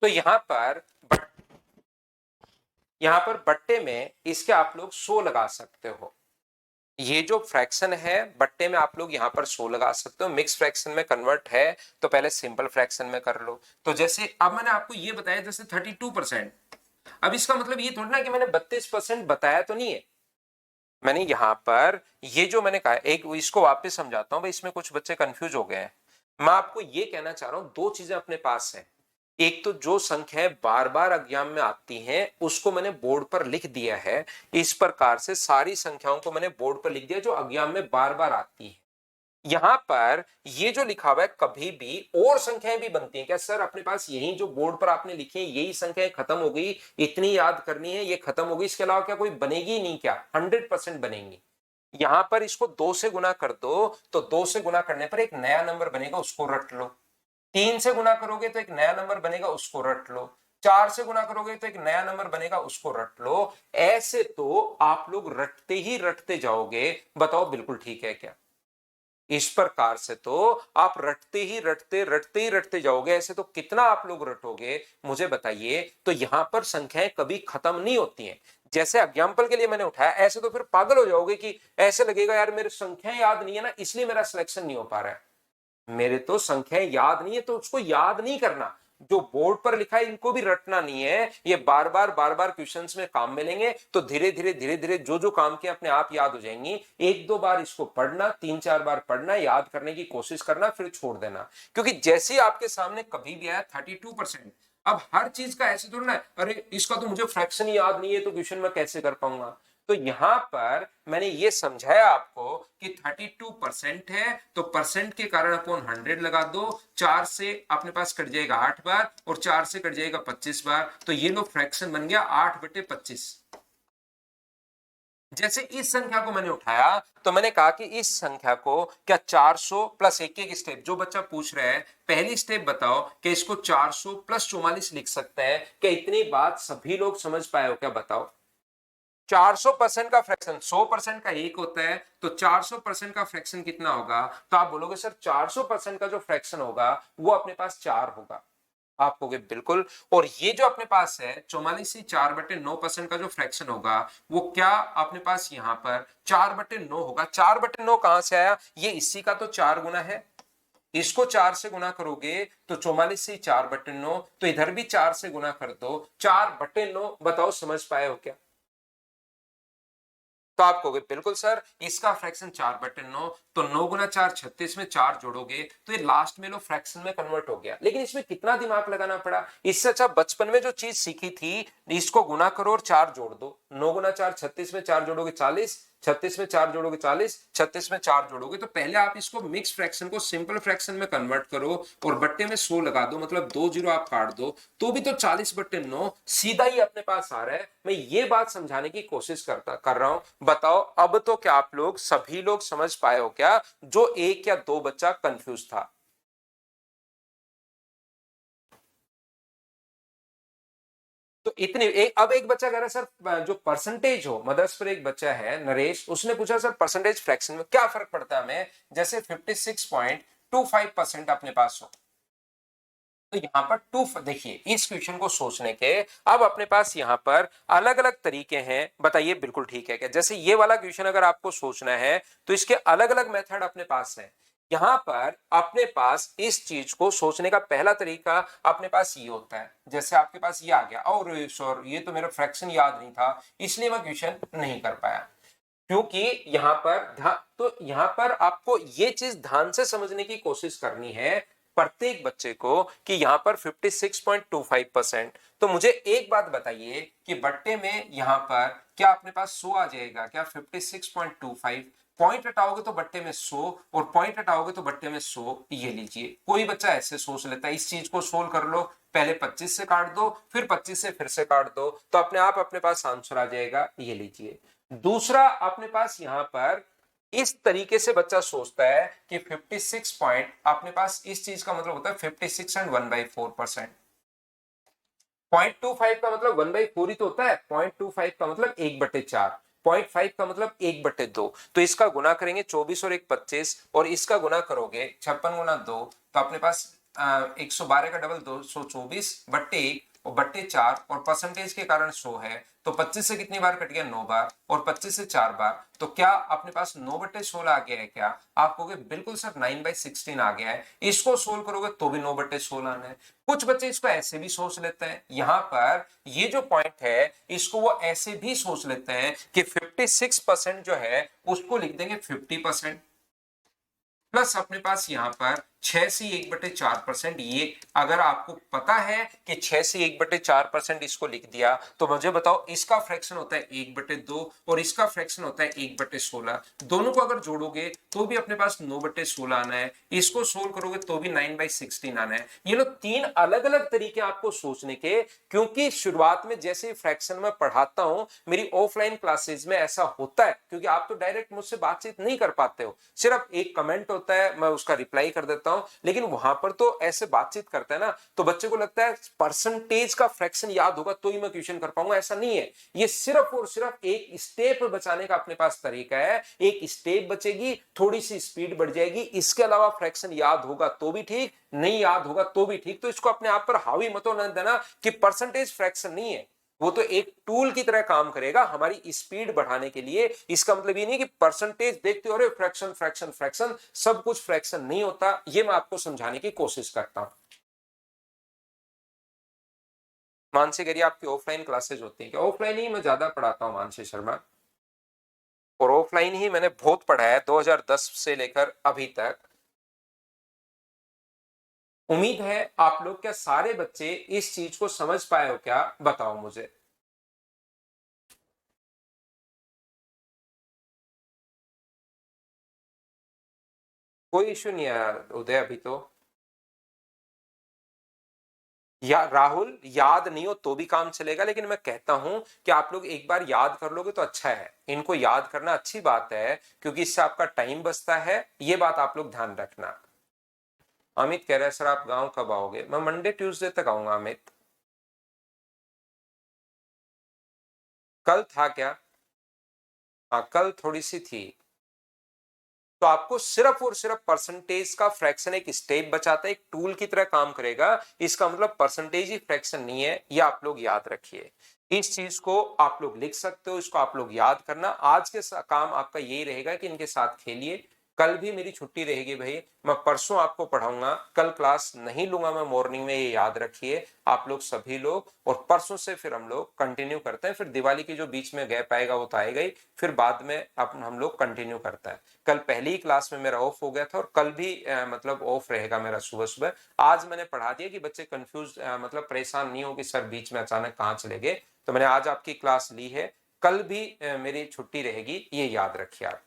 A: तो यहां पर बट्टे में इसके आप लोग 100 लगा सकते हो। ये जो फ्रैक्शन है बट्टे में आप लोग यहां पर 100 लगा सकते हो। मिक्स फ्रैक्शन में कन्वर्ट है तो पहले सिंपल फ्रैक्शन में कर लो। तो जैसे अब मैंने आपको ये बताया, जैसे 32%, अब इसका मतलब ये थोड़ी ना कि मैंने 32% बताया तो नहीं है, मैंने यहां पर ये जो मैंने कहा, एक इसको वापस समझाता हूं भाई, इसमें कुछ बच्चे कंफ्यूज हो गए हैं। मैं आपको ये कहना चाह रहा हूं दो चीजें अपने पास है। एक तो जो संख्याएं बार बार एग्जाम में आती हैं उसको मैंने बोर्ड पर लिख दिया है, इस प्रकार से सारी संख्याओं को मैंने बोर्ड पर लिख दिया जो एग्जाम में बार बार आती है। यहां पर ये जो लिखा हुआ है कभी भी और संख्याएं भी बनती हैं क्या सर? अपने पास यही जो बोर्ड पर आपने लिखी है यही संख्याएं खत्म हो गई, इतनी याद करनी है, ये खत्म हो गई, इसके अलावा क्या कोई बनेगी नहीं क्या? 100% बनेंगी। यहां पर इसको 2 से गुना कर दो तो 2 से गुना करने पर एक नया नंबर बनेगा, उसको रट लो। 3 से गुना करोगे तो एक नया नंबर बनेगा, उसको रट लो। 4 से गुना करोगे तो एक नया नंबर बनेगा, उसको रट लो। ऐसे तो आप लोग रटते ही रटते जाओगे। बताओ बिल्कुल ठीक है क्या? इस प्रकार से तो आप रटते ही रटते रटते ही रटते जाओगे। ऐसे तो कितना आप लोग रटोगे मुझे बताइए। तो यहां पर संख्याएं कभी खत्म नहीं होती हैं। जैसे एग्जाम्पल के लिए मैंने उठाया, ऐसे तो फिर पागल हो जाओगे कि ऐसे लगेगा यार मेरे संख्याएं याद नहीं है ना, इसलिए मेरा सिलेक्शन नहीं हो पा रहा है। मेरे तो संख्याएं याद नहीं है तो उसको याद नहीं करना, जो बोर्ड पर लिखा है इनको भी रटना नहीं है। ये बार बार क्वेश्चंस में काम मिलेंगे तो धीरे धीरे जो जो काम के अपने आप याद हो जाएंगी। एक दो बार इसको पढ़ना, तीन चार बार पढ़ना, याद करने की कोशिश करना, फिर छोड़ देना। क्योंकि जैसे ही आपके सामने कभी भी आया 32%, अब हर चीज का ऐसे थोड़ा ना अरे इसका तो मुझे फ्रैक्शन ही याद नहीं है तो क्वेश्चन में कैसे कर पाऊंगा। तो यहां पर मैंने ये समझाया आपको कि 32% है तो परसेंट के कारण अपॉन 100 लगा दो। 4 से अपने पास कट जाएगा 8 बार और 4 से कट जाएगा 25 बार, तो ये लो फ्रैक्शन बन गया 8/25। जैसे इस संख्या को मैंने उठाया तो मैंने कहा कि इस संख्या को क्या 400 प्लस एक एक स्टेप, जो बच्चा पूछ रहा है पहली स्टेप बताओ कि इसको 400 प्लस 44 लिख सकते हैं क्या? इतनी बात सभी लोग समझ पाए हो क्या? बताओ। 400% का फ्रैक्शन 100% का एक होता है तो 400% का फ्रैक्शन कितना होगा? तो आप बोलोगे सर 400% का जो फ्रैक्शन होगा वो अपने पास 4 होगा। आप कहोगे बिल्कुल। और ये जो अपने पास है 44/4/9% का जो फ्रैक्शन होगा वो क्या अपने पास यहां पर 4/9 होगा। 4/9 कहां से आया? ये इसी का तो 4 गुना है। इसको 4 से गुना करोगे तो 44/4/9, तो इधर भी 4 से गुना कर दो 4/9। बताओ समझ पाए हो क्या? तो आप कहोगे बिल्कुल सर इसका फ्रैक्शन 4/9, तो 9 गुना 4 36 में 4 जोड़ोगे तो ये लास्ट में लो फ्रैक्शन में कन्वर्ट हो गया। लेकिन इसमें कितना दिमाग लगाना पड़ा? इससे अच्छा बचपन में जो चीज सीखी थी इसको गुना करो और 4 जोड़ दो। 9 गुना 4 36 में 4 जोड़ोगे 40, 36 में 4 जोड़ोगे 40, 36 में 4 जोड़ोगे। तो पहले आप इसको मिक्स फ्रैक्शन को सिंपल फ्रैक्शन में कन्वर्ट करो और बट्टे में 100 लगा दो, मतलब 2 जीरो आप काट दो तो भी तो 40/9 सीधा ही अपने पास आ रहा है। मैं ये बात समझाने की कोशिश कर रहा हूं। बताओ अब तो क्या आप लोग सभी लोग समझ पाए हो क्या? जो एक या दो बच्चा कंफ्यूज था। तो इतनी अब एक बच्चा कह रहा है सर जो परसेंटेज हो, मदर्स पर एक बच्चा है नरेश, उसने पूछा सर परसेंटेज फ्रैक्शन में क्या फर्क पड़ता है हमें? जैसे 56.25% अपने पास हो तो यहां पर टू, देखिए इस क्वेश्चन को सोचने के अब अपने पास यहां पर अलग अलग तरीके हैं। बताइए बिल्कुल ठीक है क्या? जैसे ये वाला क्वेश्चन अगर आपको सोचना है तो इसके अलग अलग मेथड अपने पास है। यहां पर अपने पास इस चीज को सोचने का पहला तरीका अपने पास ये होता है, जैसे आपके पास ये आ गया और सर ये तो मेरा फ्रैक्शन याद नहीं था इसलिए मैं क्वेश्चन नहीं कर पाया। क्योंकि यहां पर तो यहां पर आपको ये चीज ध्यान से समझने की कोशिश करनी है प्रत्येक बच्चे को कि यहां पर 56.25%। तो मुझे एक बात बताइए कि बट्टे में यहां पर क्या अपने पास 100 आ जाएगा क्या? 56.25 पॉइंट हटाओगे तो बट्टे में 100 और पॉइंट हटाओगे तो बट्टे में 100। ये लीजिए कोई बच्चा ऐसे सोच लेता है। इस चीज को सोल्व कर लो, पहले 25 से काट दो फिर 25 से फिर से काट दो तो अपने आप अपने पास आंसर आ जाएगा। ये लीजिए। दूसरा अपने पास यहां पर इस तरीके से बच्चा सोचता है कि 56 पॉइंट अपने पास इस चीज का मतलब होता है 56 एंड 1/4%। 0.25 का मतलब 1/4 ही तो होता है। 0.25 का मतलब 1/4, 0.5 का मतलब 1/2। तो इसका गुना करेंगे 24 और 1 25 और इसका गुना करोगे 56 गुना 2 तो अपने पास 112 का डबल 224/1 और बट्टे 4 और परसेंटेज के कारण 100 है, तो 25 से कितनी बार कट गया? 9 बार, और 25 से 4 बार, तो क्या अपने पास 9/16 आ गया है क्या? आप कहोगे बिल्कुल सर 9/16 आ गया है। इसको सोल्व करोगे तो भी 9/16 आना है। कुछ बच्चे इसको ऐसे भी सोच लेते हैं, यहां पर ये जो पॉइंट है इसको वो ऐसे भी सोच लेते हैं कि 56% जो है उसको लिख देंगे 50%, प्लस अपने पास यहां पर 6 से 1/4%। ये अगर आपको पता है कि 6 से 1/4% इसको लिख दिया, तो मुझे बताओ इसका फ्रैक्शन होता है 1/2 और इसका फ्रैक्शन होता है 1/16। दोनों को अगर जोड़ोगे तो भी अपने पास 9/16 आना है, इसको सोल्व करोगे तो भी 9/16 आना है। ये लो 3 अलग अलग तरीके आपको सोचने के, क्योंकि शुरुआत में जैसे फ्रैक्शन में पढ़ाता हूं, मेरी ऑफलाइन क्लासेस में ऐसा होता है, क्योंकि आप तो डायरेक्ट मुझसे बातचीत नहीं कर पाते हो, सिर्फ एक कमेंट होता है, मैं उसका रिप्लाई कर देता हूं, लेकिन वहां पर तो ऐसे बातचीत करते हैं ना, तो बच्चे को लगता है परसेंटेज का फ्रैक्शन याद होगा तो ही मैं क्वेश्चन कर पाऊंगा। ऐसा नहीं है, ये सिर्फ और सिर्फ एक स्टेप बचाने का अपने पास तरीका है। एक स्टेप बचेगी, थोड़ी सी स्पीड बढ़ जाएगी, इसके अलावा फ्रैक्शन याद होगा तो भी ठीक, नहीं याद होगा तो भी ठीक। तो इसको अपने आप पर हावी मत होने देना कि परसेंटेज फ्रैक्शन नहीं है, वो तो एक टूल की तरह काम करेगा हमारी स्पीड बढ़ाने के लिए। इसका मतलब ये नहीं कि परसेंटेज देखते हो फ्रैक्शन फ्रैक्शन फ्रैक्शन, सब कुछ फ्रैक्शन नहीं होता। ये मैं आपको समझाने की कोशिश करता हूं। मानसी करिए आपकी ऑफलाइन क्लासेज होती है क्या? ऑफलाइन ही मैं ज्यादा पढ़ाता हूं मानसी शर्मा, और ऑफलाइन ही मैंने बहुत पढ़ा है 2010 से लेकर अभी तक। उम्मीद है आप लोग क्या सारे बच्चे इस चीज को समझ पाए हो क्या? बताओ मुझे। कोई इश्यू नहीं है उदय, अभी तो या राहुल याद नहीं हो तो भी काम चलेगा, लेकिन मैं कहता हूं कि आप लोग एक बार याद कर लोगे तो अच्छा है। इनको याद करना अच्छी बात है, क्योंकि इससे आपका टाइम बचता है, ये बात आप लोग ध्यान रखना। अमित कह रहा है सर आप गांव कब आओगे? मैं मंडे ट्यूसडे तक आऊंगा अमित। कल था क्या? हाँ कल थोड़ी सी थी। तो आपको सिर्फ और सिर्फ परसेंटेज का फ्रैक्शन एक स्टेप बचाता है, एक टूल की तरह काम करेगा। इसका मतलब परसेंटेज ही फ्रैक्शन नहीं है, ये आप लोग याद रखिए। इस चीज को आप लोग लिख सकते हो, इसको आप लोग याद करना। आज के काम आपका यही रहेगा कि इनके साथ खेलिए। कल भी मेरी छुट्टी रहेगी भाई, मैं परसों आपको पढ़ाऊंगा, कल क्लास नहीं लूंगा मैं मॉर्निंग में, ये याद रखिए आप लोग सभी लोग। और परसों से फिर हम लोग कंटिन्यू करते हैं, फिर दिवाली की जो बीच में गैप आएगा वो तो आएगा ही, फिर बाद में हम लोग कंटिन्यू करते हैं। कल पहली ही क्लास में मेरा ऑफ हो गया था, और कल भी मतलब ऑफ रहेगा मेरा सुबह सुबह। आज मैंने पढ़ा दिया कि बच्चे कंफ्यूज मतलब परेशान नहीं हो कि सर बीच में अचानक कहाँ चले गए, तो मैंने आज आपकी क्लास ली है। कल भी मेरी छुट्टी रहेगी, ये याद रखिए आप।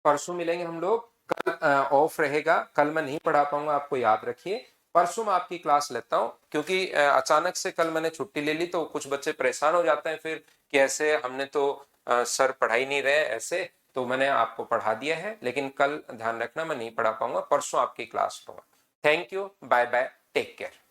A: परसों मिलेंगे हम लोग, कल ऑफ रहेगा, कल मैं नहीं पढ़ा पाऊंगा, आपको याद रखिए। परसों मैं आपकी क्लास लेता हूं, क्योंकि अचानक से कल मैंने छुट्टी ले ली तो कुछ बच्चे परेशान हो जाते हैं फिर कि ऐसे हमने तो सर पढ़ाई नहीं रहे ऐसे। तो मैंने आपको पढ़ा दिया है, लेकिन कल ध्यान रखना मैं नहीं पढ़ा पाऊंगा, परसों आपकी क्लास लूंगा। Thank you, bye bye, take care.